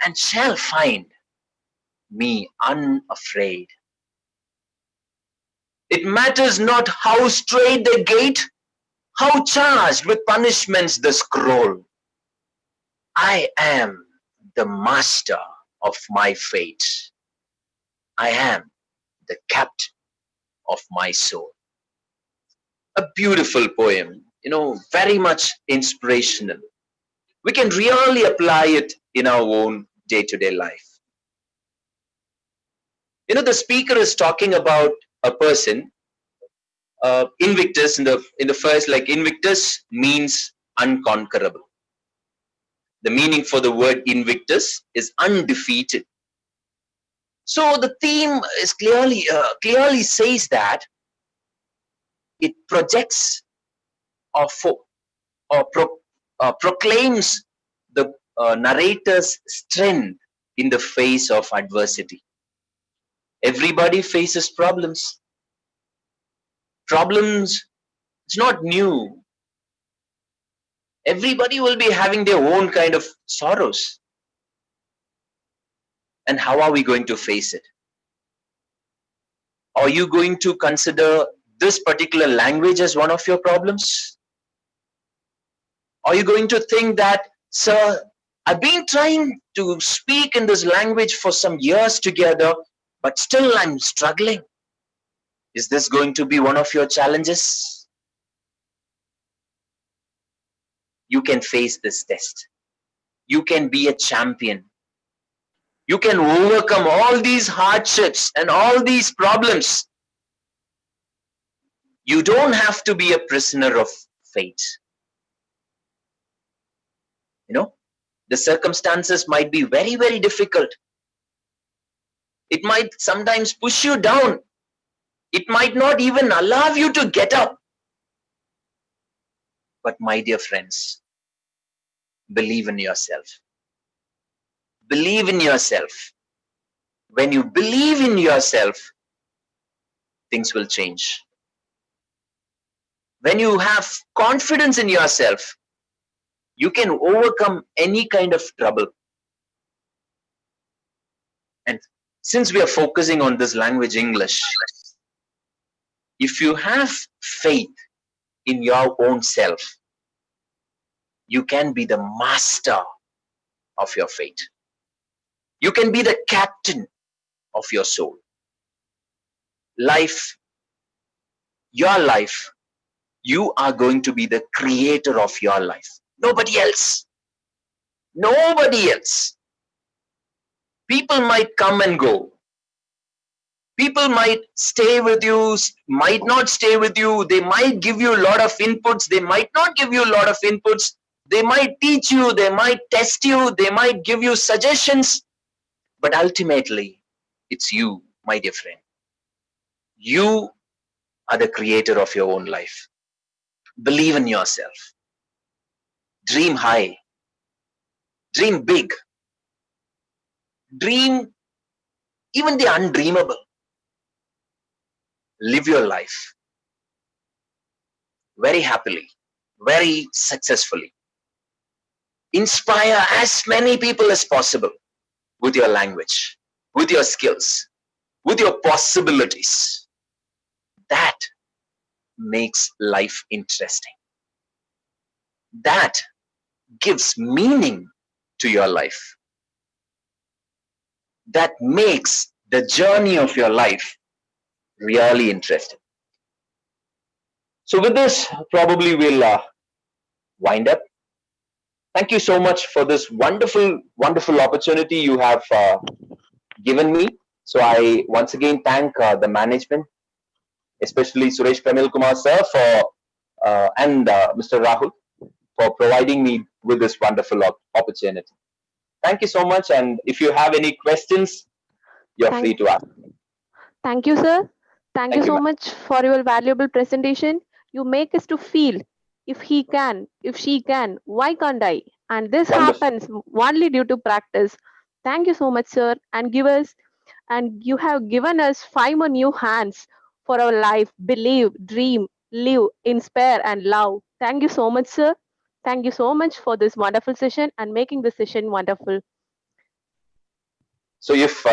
and shall find me unafraid. It matters not how straight the gate, how charged with punishments the scroll. I am the master of my fate. I am the captain of my soul. A beautiful poem, very much inspirational. We can really apply it in our own day-to-day life. The speaker is talking about a person, Invictus, in the first, like Invictus means unconquerable. The meaning for the word Invictus is undefeated. So the theme is clearly says that it projects or proclaims the narrator's strength in the face of adversity. Everybody faces problems. Problems, it's not new. Everybody will be having their own kind of sorrows. And how are we going to face it? Are you going to consider this particular language as one of your problems? Are you going to think that, sir, I've been trying to speak in this language for some years together, but still I'm struggling? Is this going to be one of your challenges? You can face this test. You can be a champion. You can overcome all these hardships and all these problems. You don't have to be a prisoner of fate. The circumstances might be very, very difficult. It might sometimes push you down. It might not even allow you to get up. But my dear friends, believe in yourself. Believe in yourself. When you believe in yourself, things will change. When you have confidence in yourself, you can overcome any kind of trouble. And since we are focusing on this language, English, if you have faith in your own self, you can be the master of your fate. You can be the captain of your soul. Life your life, you are going to be the creator of your life. Nobody else. Nobody else. People might come and go. People might stay with you, might not stay with you. They might give you a lot of inputs. They might not give you a lot of inputs. They might teach you. They might test you. They might give you suggestions. But ultimately, it's you, my dear friend. You are the creator of your own life. Believe in yourself. Dream high. Dream big. Dream even the undreamable. Live your life very happily, very successfully. Inspire as many people as possible with your language, with your skills, with your possibilities. That makes life interesting. That gives meaning to your life. That makes the journey of your life really interesting. So with this, probably we'll wind up. Thank you so much for this wonderful, wonderful opportunity you have given me. So I once again thank the management, especially Suresh Pramil Kumar sir and Mr. Rahul for providing me with this wonderful opportunity. Thank you so much. And if you have any questions, you're free to ask. Thank you, sir. Thank you so ma'am. much for your valuable presentation. You make us to feel, if he can, if she can, why can't I? And this Wonderful. happens only due to practice. Thank you so much, sir. And you have given us 5 more new hands for our life. Believe, dream, live, inspire, and love. Thank you so much, sir. Thank you so much for this wonderful session and making this session wonderful. So if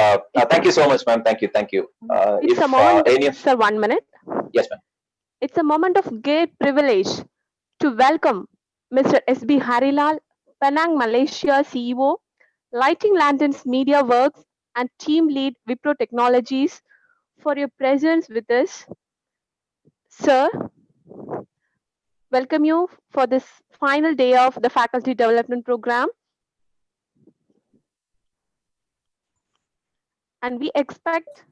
thank you so much, ma'am. Thank you. It's If a moment, any of sir, 1 minute. yes, ma'am. It's a moment of great privilege to welcome Mr. S.B. Harilal, Penang, Malaysia CEO, Lighting Lanterns Media Works, and Team Lead Wipro Technologies for your presence with us. Sir, welcome you for this final day of the Faculty Development Program. And we expect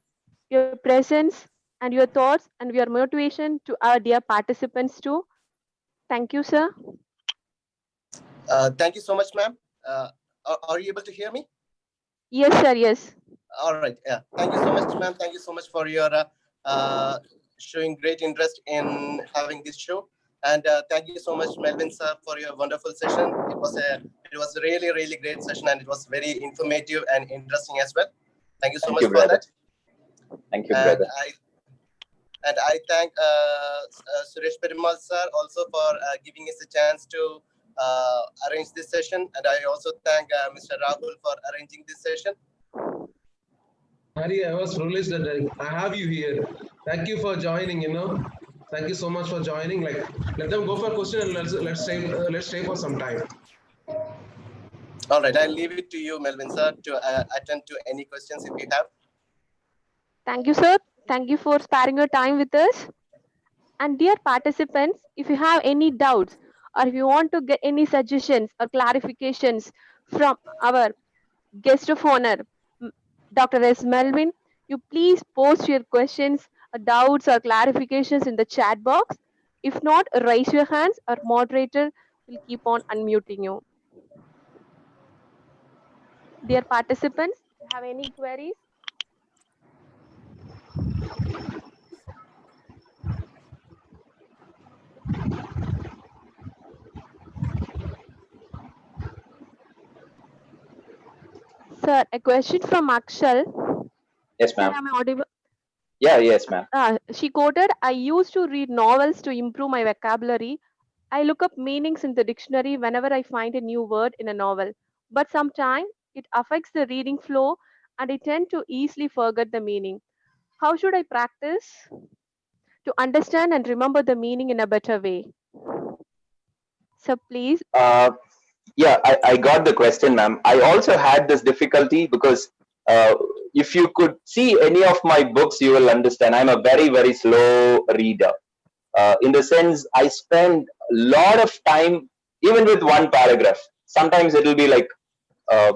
your presence and your thoughts and your motivation to our dear participants too. Thank you, sir. Thank you so much, ma'am. Are you able to hear me? Yes, sir, yes. All right. Yeah. Thank you so much, ma'am. Thank you so much for your showing great interest in having this show. And thank you so much, Melvin sir, for your wonderful session. It was a really great session, and it was very informative and interesting as well. Thank you so much for that. Thank you, brother. And I thank Suresh Perimal sir also for giving us a chance to arrange this session. And I also thank Mr. Rahul for arranging this session. Hari, I was privileged that I have you here. Thank you for joining. Thank you so much for joining. Like, let them go for a question and let's stay for some time. All right, I'll leave it to you, Melvin sir, to attend to any questions if you have. Thank you, sir. Thank you for sparing your time with us. And dear participants, if you have any doubts or if you want to get any suggestions or clarifications from our guest of honor, Dr.S.Melwin, you please post your questions, doubts or clarifications in the chat box. If not, raise your hands. Our moderator will keep on unmuting you. Dear participants, have any queries? Sir, a question from Akshal. Yes, ma'am. Am I audible? Yeah, yes, ma'am. She quoted, I used to read novels to improve my vocabulary. I look up meanings in the dictionary whenever I find a new word in a novel. But sometimes it affects the reading flow and I tend to easily forget the meaning. How should I practice to understand and remember the meaning in a better way? So please. Yeah, I got the question, ma'am. I also had this difficulty because if you could see any of my books, you will understand I'm a very slow reader. In the sense, I spend a lot of time even with one paragraph. Sometimes it will be like 5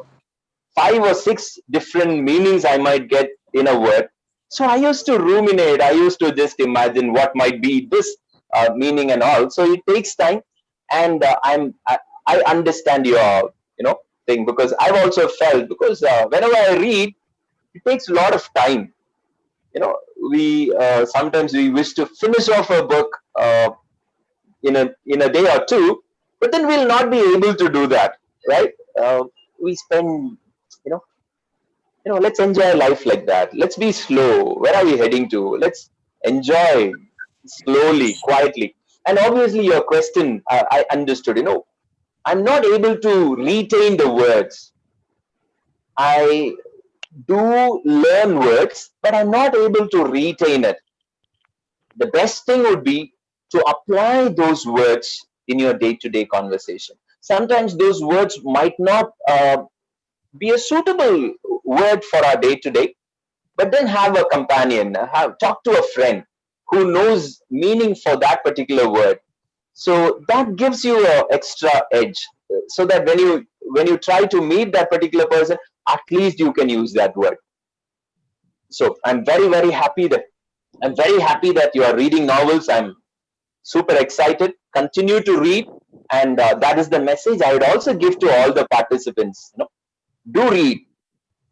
or 6 different meanings I might get in a word. So I used to ruminate. I used to just imagine what might be this meaning and all. So it takes time, and I understand your thing, because I've also felt, because whenever I read, it takes a lot of time. We sometimes we wish to finish off a book in a day or two, but then we'll not be able to do that, right? We spend, you know, let's enjoy life like that. Let's be slow. Where are we heading to? Let's enjoy slowly, quietly. And obviously, your question, I understood. I'm not able to retain the words. I do learn words, but I'm not able to retain it. The best thing would be to apply those words in your day-to-day conversation. Sometimes those words might not be a suitable word for our day-to-day, but then have a companion, talk to a friend who knows meaning for that particular word. So that gives you an extra edge, so that when you try to meet that particular person, at least you can use that word. So I'm very happy that you are reading novels. I'm super excited. Continue to read, and that is the message I would also give to all the participants. Do read.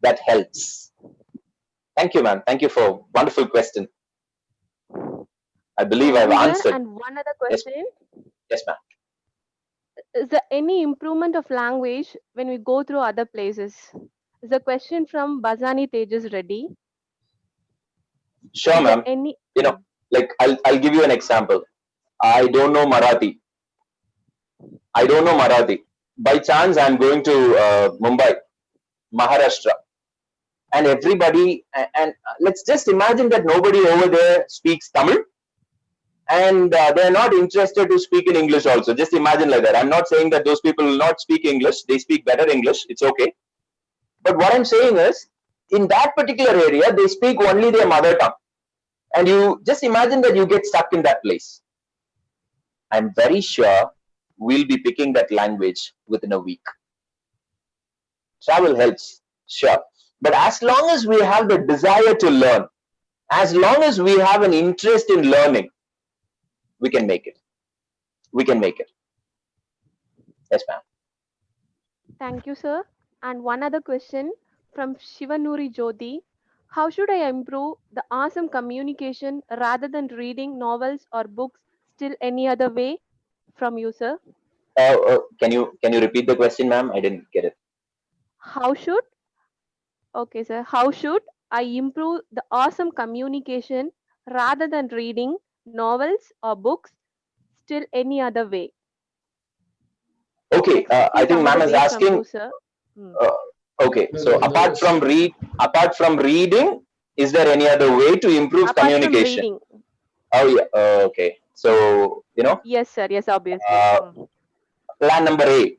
That helps. Thank you, ma'am. Thank you for wonderful question. I believe I've answered. And one other question. Yes, ma'am. Is there any improvement of language when we go through other places? Is a question from Bazani Tejas Reddy. Sure, ma'am. Like I'll give you an example. I don't know Marathi. By chance, I'm going to Mumbai, Maharashtra, and everybody, and let's just imagine that nobody over there speaks Tamil, and they're not interested to speak in English also. Just imagine like that. I'm not saying that those people will not speak English. They speak better English. It's okay. But what I'm saying is, in that particular area, they speak only their mother tongue. And you just imagine that you get stuck in that place. I'm very sure we'll be picking that language within a week. Travel helps, sure. But as long as we have the desire to learn, as long as we have an interest in learning, we can make it. Yes, ma'am. Thank you, sir. And one other question from Shivanuri Jyoti. How should I improve the awesome communication rather than reading novels or books? Still any other way from you, sir? Can you repeat the question, ma'am? I didn't get it. How should I improve the awesome communication rather than reading novels or books? Still any other way? Okay, I think ma'am is asking. Okay, so apart from reading, is there any other way to improve communication? Oh yeah. Okay. So Yes, sir. Yes, obviously. Plan number A: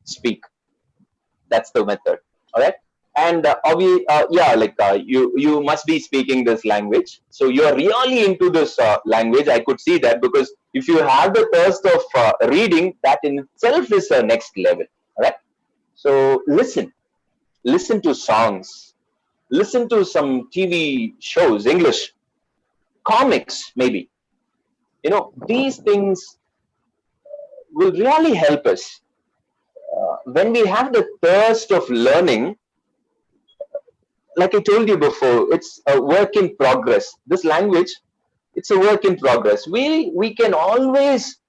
speak. That's the method. All right. And you must be speaking this language. So you're really into this language. I could see that, because if you have the thirst of reading, that in itself is the next level. All right. So listen to songs, listen to some TV shows, English, comics, maybe. These things will really help us. When we have the thirst of learning, like I told you before, it's a work in progress. This language, it's a work in progress. We can always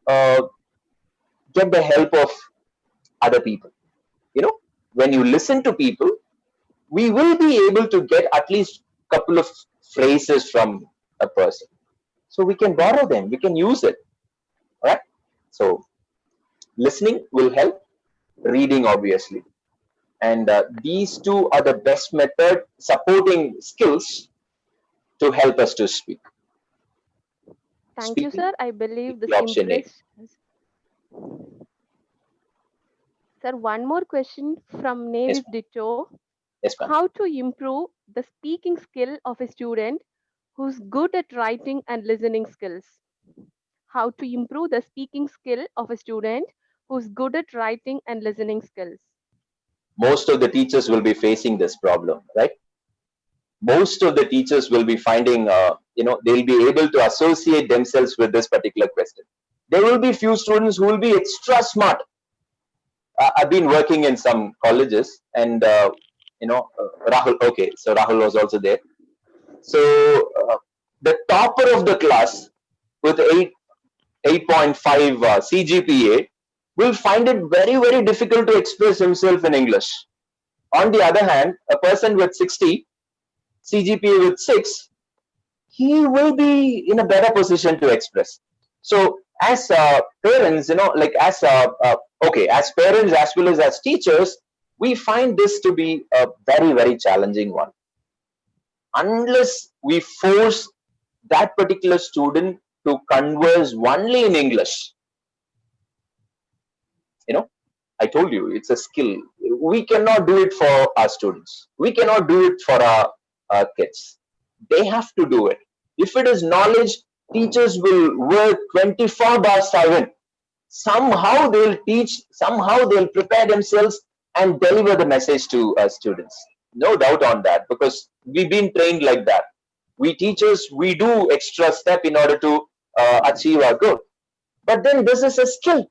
get the help of other people. When you listen to people, we will be able to get at least a couple of phrases from a person. So we can borrow them, we can use it. All right? So listening will help, reading obviously. And these two are the best method supporting skills to help us to speak. Thank you, sir. I believe the option A. Sir, one more question from Navis Ditto. Yes, ma'am. How to improve the speaking skill of a student who's good at writing and listening skills. How to improve the speaking skill of a student who's good at writing and listening skills. Most of the teachers will be facing this problem, right? Most of the teachers will be finding, they'll be able to associate themselves with this particular question. There will be few students who will be extra smart. I've been working in some colleges, and Rahul. Okay, so Rahul was also there. So the topper of the class with 8.5 CGPA will find it very, very difficult to express himself in English. On the other hand, a person with 60 CGPA with 6, he will be in a better position to express. So as parents, as parents as well as teachers, we find this to be a very, very challenging one. Unless we force that particular student to converse only in English, I told you, it's a skill. We cannot do it for our students. We cannot do it for our kids. They have to do it. If it is knowledge, teachers will work 24/7. Somehow they'll teach, somehow they'll prepare themselves and deliver the message to students. No doubt on that, because we've been trained like that. We teachers, we do extra step in order to achieve our goal. But then this is a skill.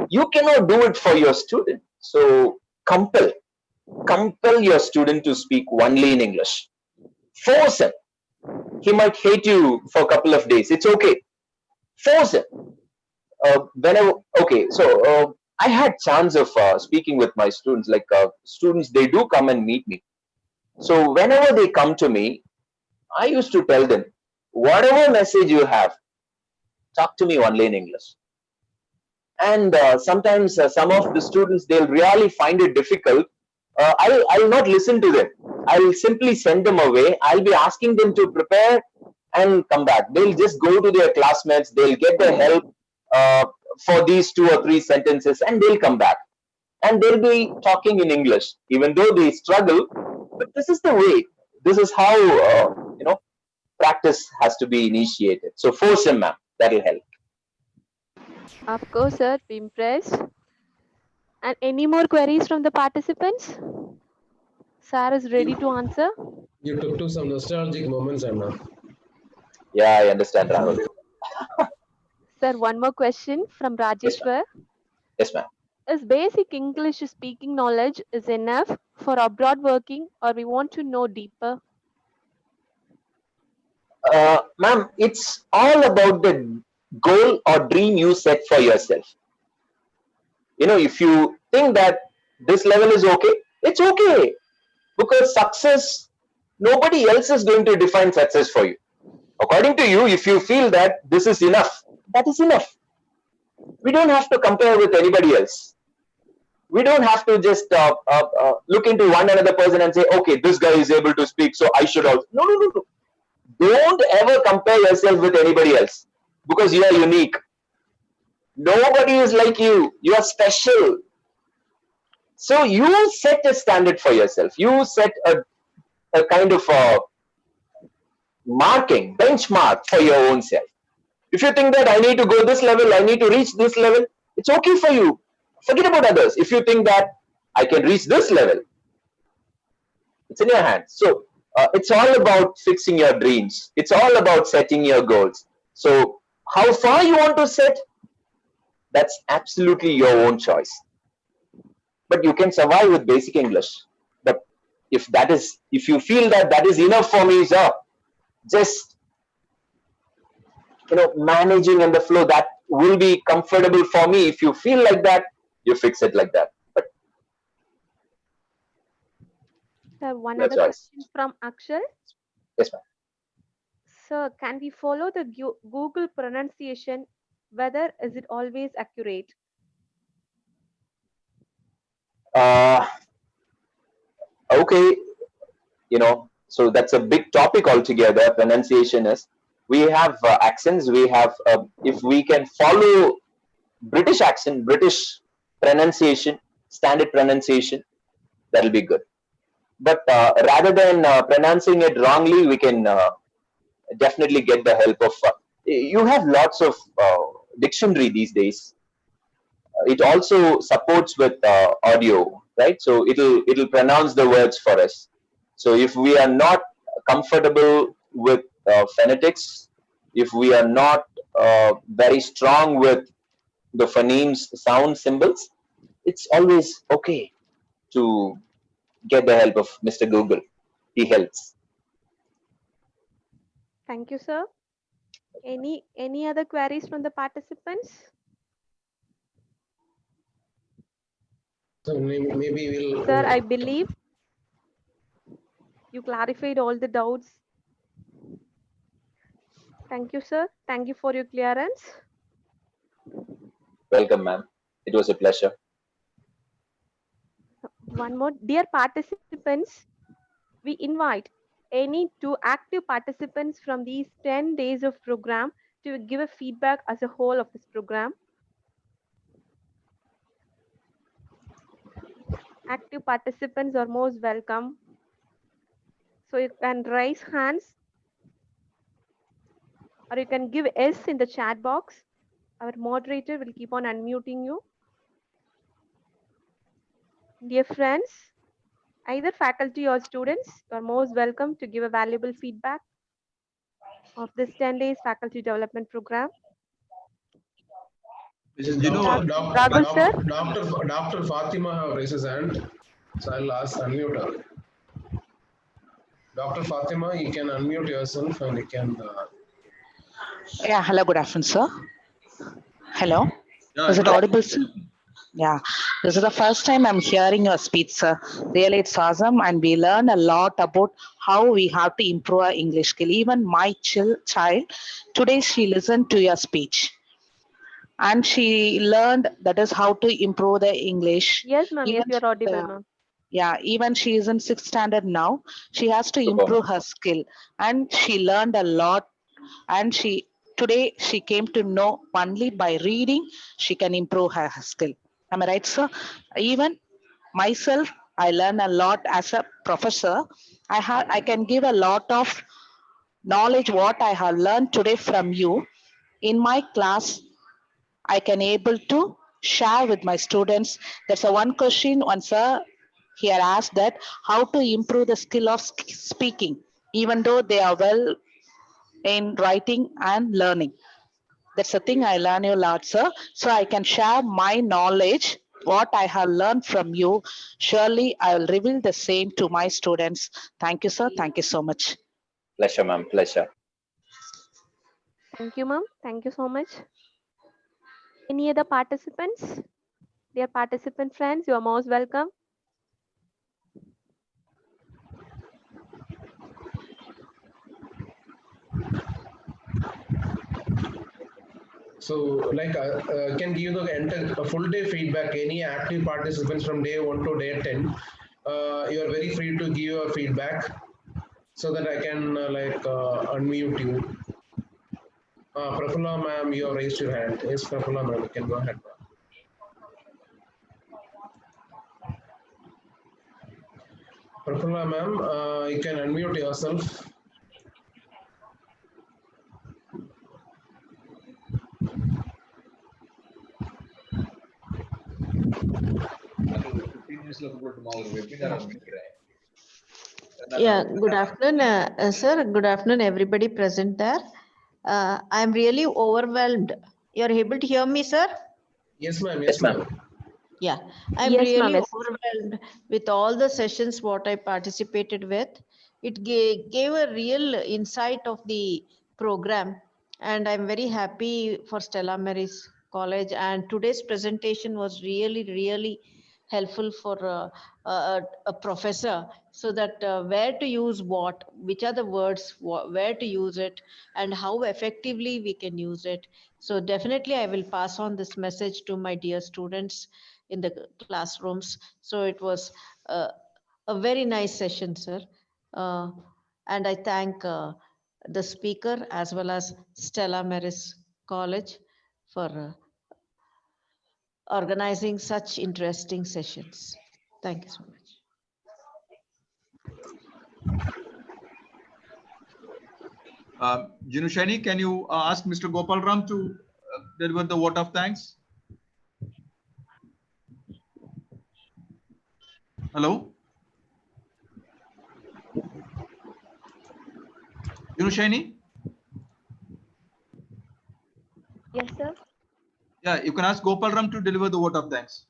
You cannot do it for your student. So compel your student to speak only in English. Force him. He might hate you for a couple of days. It's okay. Force him. I had chance of speaking with my students. Like students, they do come and meet me. So whenever they come to me, I used to tell them, whatever message you have, talk to me only in English. And sometimes some of the students, they'll really find it difficult. I'll not listen to them. I'll simply send them away. I'll be asking them to prepare and come back. They'll just go to their classmates. They'll get the help for these 2 or 3 sentences, and they'll come back. And they'll be talking in English, even though they struggle. But this is the way. This is how, practice has to be initiated. So force him, ma'am. That'll help. Of course, sir. Be impressed. And any more queries from the participants? Sir is ready to answer. You took to some nostalgic moments, Anna. Yeah, I understand, Rahul. Sir, one more question from Rajeshwar. Yes, ma'am. Is basic English speaking knowledge is enough for abroad working, or we want to know deeper? Ma'am, it's all about the goal or dream you set for yourself. If you think that this level is okay, it's okay. Because success, nobody else is going to define success for you. According to you, if you feel that this is enough, that is enough. We don't have to compare with anybody else. We don't have to just look into one another person and say, okay, this guy is able to speak, so I should also. No. Don't ever compare yourself with anybody else, because you are unique. Nobody is like you. You are special. So you set a standard for yourself. You set a kind of marking, benchmark for your own self. If you think that I need to go this level, I need to reach this level, it's okay for you. Forget about others. If you think that I can reach this level, it's in your hands. So it's all about fixing your dreams. It's all about setting your goals. So how far you want to set, that's absolutely your own choice. But you can survive with basic English. But if you feel that that is enough for me, sir, just managing in the flow, that will be comfortable for me. If you feel like that, you fix it like that. But One other question from Akshar. Yes, ma'am. Sir, can we follow the Google pronunciation? Whether is it always accurate? Okay, so that's a big topic altogether. Pronunciation is. We have accents. We have if we can follow British accent, British pronunciation, standard pronunciation, that'll be good. But rather than pronouncing it wrongly, we can definitely get the help of. You have lots of dictionary these days. It also supports with audio, right? So it'll pronounce the words for us. So if we are not comfortable with phonetics, if we are not very strong with the phonemes, sound symbols, it's always okay to get the help of Mr. Google. He helps. Thank you, sir. Any other queries from the participants? So maybe we'll. Sir, I believe you clarified all the doubts. Thank you, sir. Thank you for your clearance. Welcome, ma'am. It was a pleasure. One more. Dear participants, we invite any two active participants from these 10 days of program to give a feedback as a whole of this program. Active participants are most welcome. So you can raise hands or you can give S in the chat box. Our moderator will keep on unmuting you. Dear friends, either faculty or students, you are most welcome to give a valuable feedback of this 10 days faculty development program. This is You know, Ragul sir. Dr. Fatima have raised his hand, so I'll ask unmute her. Dr. Fatima, you can unmute yourself and you can. Yeah, hello, good afternoon, sir. Hello, yeah, is it no, audible, sir? Yeah, this is the first time I'm hearing your speech, sir. Really, it's awesome, and we learn a lot about how we have to improve our English skill. Even my child, today she listened to your speech, and she learned that is how to improve the English. Yes, ma'am. Yes, Even you are audible, uh, ma'am. yeah, even she is in 6th standard now. She has to Super, ma'am. improve her skill, and she learned a lot. And today she came to know only by reading she can improve her skill. Am I right, sir? Even myself, I learn a lot as a professor. I can give a lot of knowledge what I have learned today from you. In my class, I can able to share with my students. That's a one question one sir here asked that how to improve the skill of speaking, even though they are well in writing and learning. That's the thing I learn a lot, sir. So I can share my knowledge, what I have learned from you. Surely I will reveal the same to my students. Thank you, sir. Thank you so much. Pleasure, ma'am. Pleasure. Thank you, ma'am. Thank you so much. Any other participants? Dear participant friends, you are most welcome. So, like, can give the a full day feedback. Any active participants from day 1 to day 10, you are very free to give your feedback, so that I can unmute you. Prafulla ma'am, you have raised your hand. Yes, Prafulla ma'am, you can go ahead. Prafulla ma'am, you can unmute yourself. Yeah, good afternoon, sir. Good afternoon, everybody present there. I'm really overwhelmed. You're able to hear me, sir? Yes, ma'am. Yes, ma'am. Yeah, I'm Yes, ma'am. really Yes. overwhelmed with all the sessions what I participated with. It gave a real insight of the program, and I'm very happy for Stella Maris College. And today's presentation was really helpful for a professor, so that where to use what, which are the words, where to use it, and how effectively we can use it. So definitely I will pass on this message to my dear students in the classrooms. So it was a very nice session, sir. And I thank the speaker as well as Stella Maris College for organizing such interesting sessions. Thank you so much. Jinushani, can you ask Mr. Gopalram to deliver the vote of thanks? Hello? Jinushani? Yes, sir. Yeah, you can ask Gopalram to deliver the vote of thanks.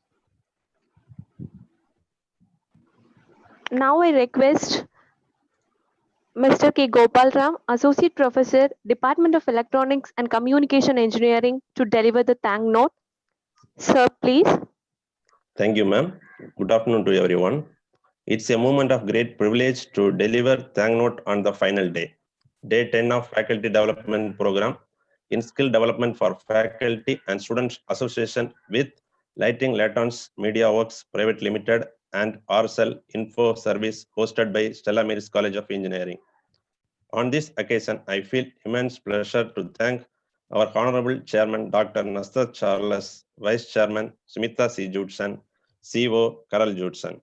Now I request Mr. K. Gopalram, Associate Professor, Department of Electronics and Communication Engineering, to deliver the thank note. Sir, please. Thank you, ma'am. Good afternoon to everyone. It's a moment of great privilege to deliver thank note on the final day, day 10 of Faculty Development Program in Skill Development for Faculty and Students Association with Lighting Latons Media Works Private Limited and RSL Info Service hosted by Stella Maris College of Engineering. On this occasion, I feel immense pleasure to thank our Honorable Chairman Dr. Nastat Charles, Vice Chairman Smita C. Judson, CEO Carol Judson,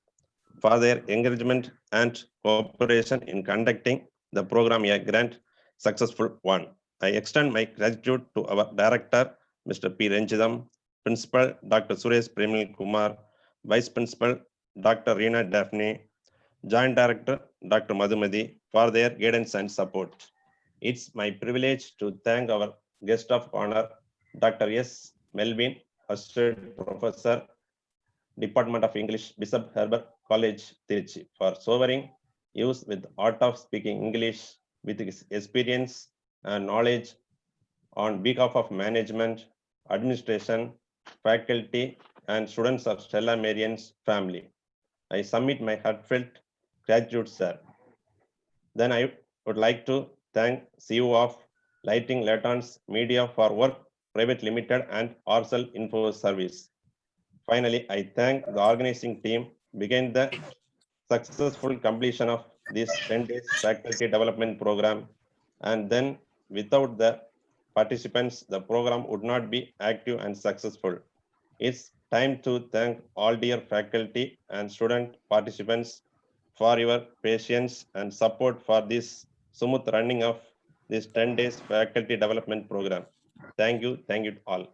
for their encouragement and cooperation in conducting the program a grand successful one. I extend my gratitude to our Director, Mr. P. Renchidam, Principal Dr. Suresh Premal Kumar, Vice Principal Dr. Reena Daphne, Joint Director Dr. Madhumati for their guidance and support. It's my privilege to thank our guest of honor, Dr. S. Melwin, Associate Professor, Department of English, Bishop Heber College, Thiruchi, for sovereign use with art of speaking English with his experience and knowledge on behalf of management, administration, faculty, and students of Stella Marian's family. I submit my heartfelt gratitude, sir. Then I would like to thank CEO of Lighting Latons Media for Work Private Limited and RSL Info Service. Finally, I thank the organizing team behind the successful completion of this 10 days faculty development program. And then without the participants, the program would not be active and successful. It's time to thank all dear faculty and student participants for your patience and support for this smooth running of this 10 days faculty development program. Thank you all.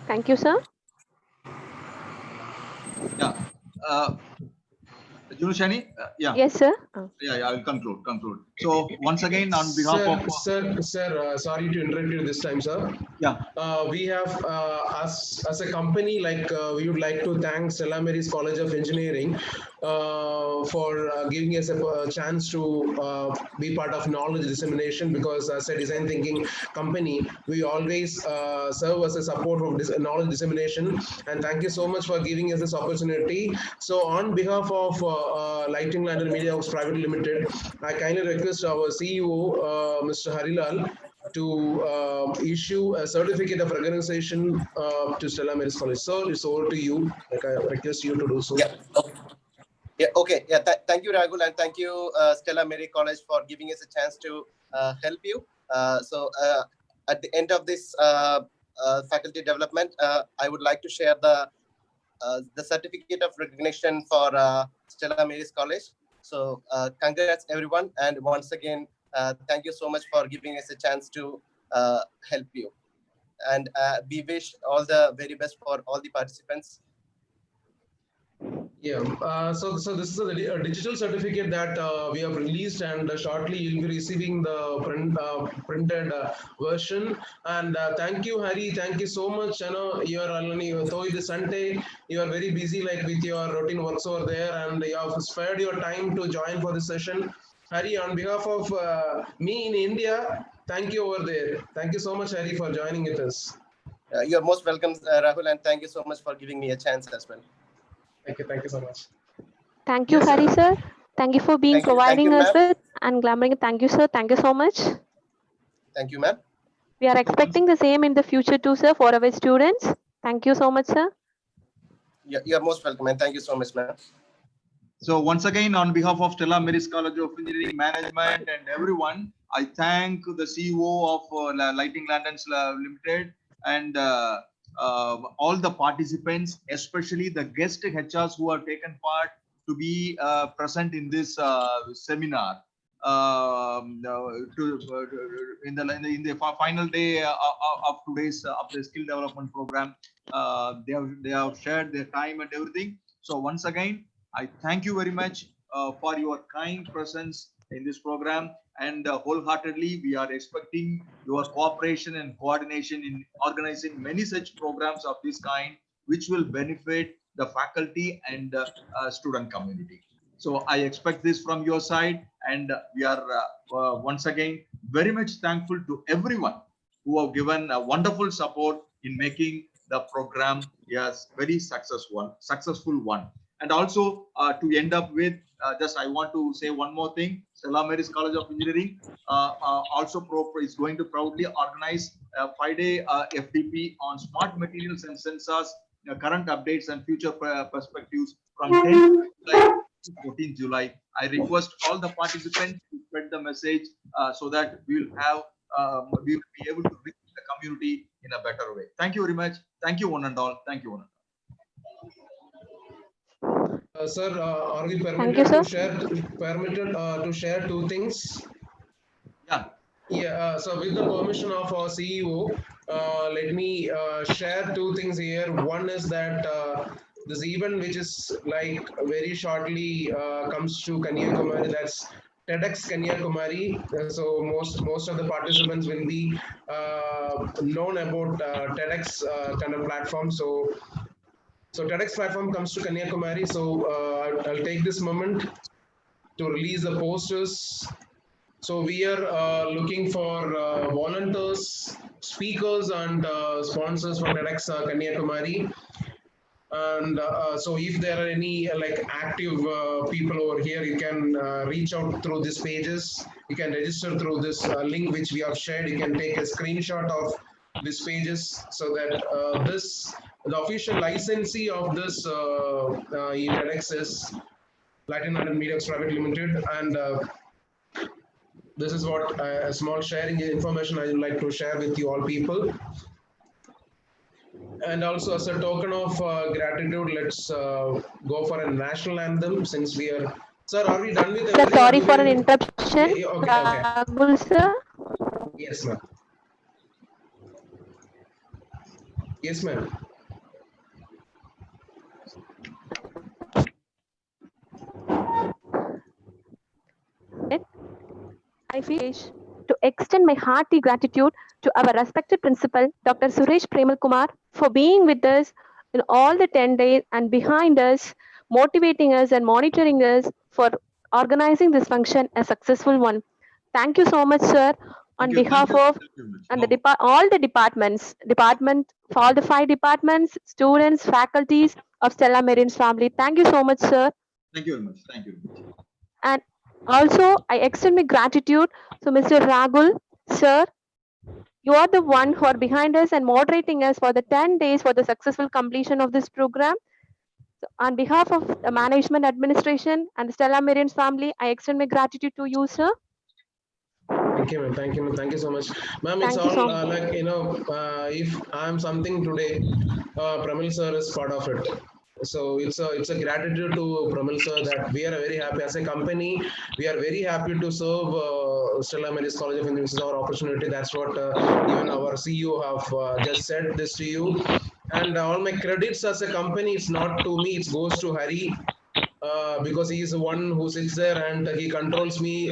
Thank you, sir. Yeah. Jinushani? Yeah. Yes, sir. Yeah, I will conclude. So once again, on behalf Sir, sorry to interrupt you this time, sir. Yeah. We have, as a company, we would like to thank Stella Maris College of Engineering for giving us a chance to be part of knowledge dissemination, because as a design thinking company, we always serve as a support of knowledge dissemination. And thank you so much for giving us this opportunity. So on behalf of Lighting Land and Media Works Private Limited, I kindly request our CEO, Mr. Harilal, to issue a certificate of recognition to Stella Maris College. Sir, it's over to you. I request you to do so. Yeah. Okay. Yeah. Okay. Yeah. Thank you, Rahul, and thank you, Stella Maris College, for giving us a chance to help you. At the end of this faculty development, I would like to share the certificate of recognition for Stella Maris College. So congrats everyone, and once again, thank you so much for giving us a chance to help you. And we wish all the very best for all the participants. Yeah, so this is a digital certificate that we have released, and shortly you'll be receiving the printed version. And thank you, Hari. Thank you so much. I know you are you are very busy, like with your routine works over there, and you have spared your time to join for this session. Hari, on behalf of me in India, thank you over there. Thank you so much, Hari, for joining with us. You're most welcome, Rahul, and thank you so much for giving me a chance as well. Thank you so much. Thank you, Yes, Hari, sir. sir. Thank you for being providing you, us ma'am. with and glamoring. Thank you, sir. Thank you so much. Thank you, ma'am. We are expecting the same in the future too, sir, for our students. Thank you so much, sir. You're most welcome, and thank you so much, ma'am. So once again, on behalf of Stella Maris College of Engineering Management and everyone, I thank the CEO of Lighting Lanterns Limited and all the participants, especially the guest HRs who have taken part to be present in this seminar. in the final day of today's of the skill development program. They have shared their time and everything. So once again, I thank you very much for your kind presence in this program, and wholeheartedly we are expecting your cooperation and coordination in organizing many such programs of this kind, which will benefit the faculty and student community. So I expect this from your side, and we are once again very much thankful to everyone who have given a wonderful support in making the program yes very successful one. And also to end up with, just I want to say one more thing. Stella Maris College of Engineering also is going to proudly organize a 5-day FDP on smart materials and sensors, current updates and future perspectives from 10 July to 14 July. I request all the participants to spread the message so that we will be able to reach the community in a better way. Thank you very much. Thank you one and all. Thank you one and all. Sir, are we Thank you, permitted to share two things? Yeah. Yeah. So with the permission of our CEO, let me share two things here. One is that this event, which is like very shortly comes to Kanyakumari, that's TEDx Kanyakumari. So most of the participants will be known about TEDx kind of platform. So TEDx platform comes to Kanyakumari. So I'll take this moment to release the posters. So we are looking for volunteers, speakers, and sponsors for TEDx Kanyakumari. And so if there are any like active people over here, you can reach out through these pages. You can register through this link which we have shared. You can take a screenshot of these pages so that the official licensee of this TEDx is Latin American Media Private Limited, and this is what a small sharing information I would like to share with you all people. And also as a token of gratitude, let's go for a national anthem since we are. Sir, are we done with Sir, everything? sorry for an interruption. Yeah, okay. Ragul, sir. Yes, ma'am. Yes, ma'am. I feel to extend my hearty gratitude to our respected principal, Dr. Suresh Premal Kumar, for being with us in all the 10 days and behind us, motivating us and monitoring us for organizing this function a successful one. Thank you so much, sir, on behalf of and all the departments, for all the 5 departments, students, faculties of Stella Marin's family. Thank you so much, sir. Thank you very much. Thank you. And also, I extend my gratitude to Mr. Ragul, sir. You are the one who are behind us and moderating us for the 10 days for the successful completion of this program. So on behalf of the management administration and the Stella Marian's family, I extend my gratitude to you, sir. Thank you, ma'am. Thank you. Thank you so much, ma'am. It's Thank you all so like if I'm something today, Pramil sir is part of it. So it's a gratitude to Pramil sir that we are very happy as a company. We are very happy to serve Stella Maris College of Engineering. This is our opportunity. That's what even our CEO have just said this to you. And all my credits as a company, it's not to me. It goes to Hari because he is the one who sits there and he controls me.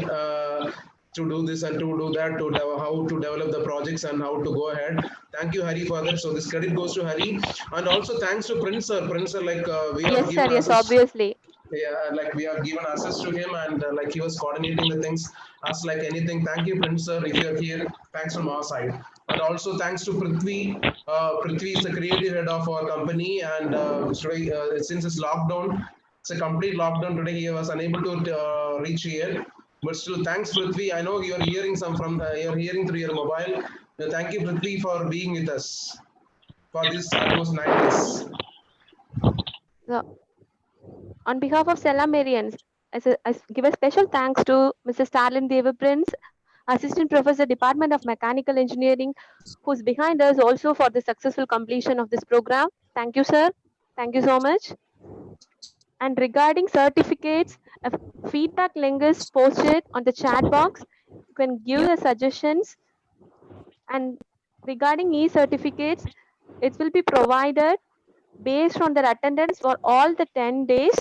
To do this and to do that, how to develop the projects and how to go ahead. Thank you, Hari, for that. So this credit goes to Hari, and also thanks to Prince sir. Prince sir, like we have yes, given sir. Yes, obviously. Yeah, like we have given access to him, and like he was coordinating the things as like anything. Thank you, Prince sir. If you're here, thanks from our side, and also thanks to Prithvi. Prithvi is the creative head of our company, and today, since it's lockdown, it's a complete lockdown today. He was unable to reach here. But still, thanks, Prithvi. I know you're hearing you're hearing through your mobile. Thank you, Prithvi, for being with us for this almost 9 days. So, on behalf of Stella Marians, I give a special thanks to Mr. Starlin Deva Prince, Assistant Professor, Department of Mechanical Engineering, who's behind us also for the successful completion of this program. Thank you, sir. Thank you so much. And regarding certificates, A feedback link is posted on the chat box. You can give the suggestions. And regarding e-certificates, it will be provided based on their attendance for all the 10 days,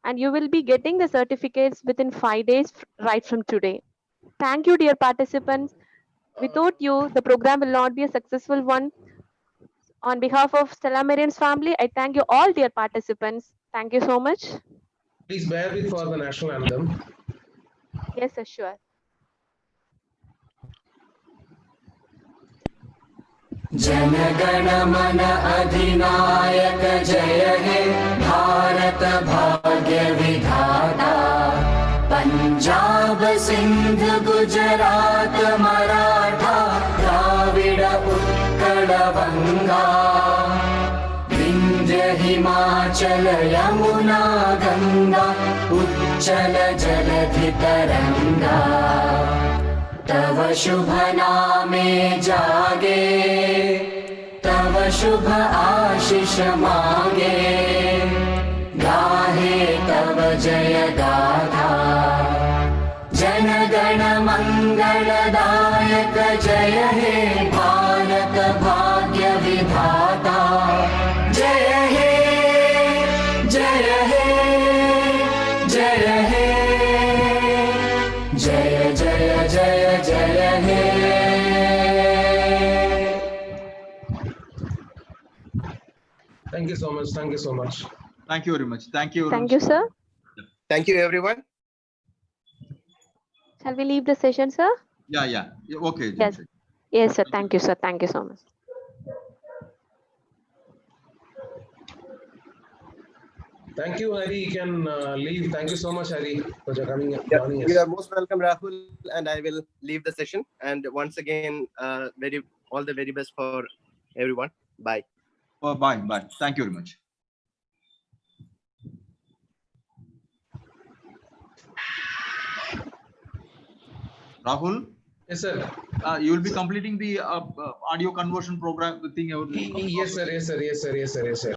and you will be getting the certificates within 5 days right from today. Thank you, dear participants. Without you, the program will not be a successful one. On behalf of Stella Marian's family, I thank you all, dear participants. Thank you so much. Please bear with for the national anthem. Yes, sir, sure. जनगण मन अधिनायक जय हे भारत भाग्य विधाता पंजाब सिंध गुजरात मराठा द्राविड उत्कल बंगा विंध्य हिमाचल यमुना गंगा उच्चल जलधि तरंगा तव शुभ नामे जागे तव शुभ आशीष मांगे गाहे तव जय गाथा जन गण मंगलदायक जय हे भारत भाग्य विधाता जय हे जय हे जय हे जय जय जय जय हे Thank you so much. Thank you so much. Thank you very much. Thank you. Thank you, sir. Thank you, everyone. Shall we leave the session, sir? Yeah. Okay. Yes. Yes, sir. Thank you, sir. Thank you so much. Thank you, Hari. You can leave. Thank you so much, Hari, for coming. Yeah, joining you us. are most welcome, Rahul, and I will leave the session. And once again, all the very best for everyone. Bye. Oh, bye. Thank you very much. Rahul, Yes, sir. you will be completing the audio conversion program, the thing. Yes, sir. Yes, sir. Yes, sir. Yes, sir. Yes, sir.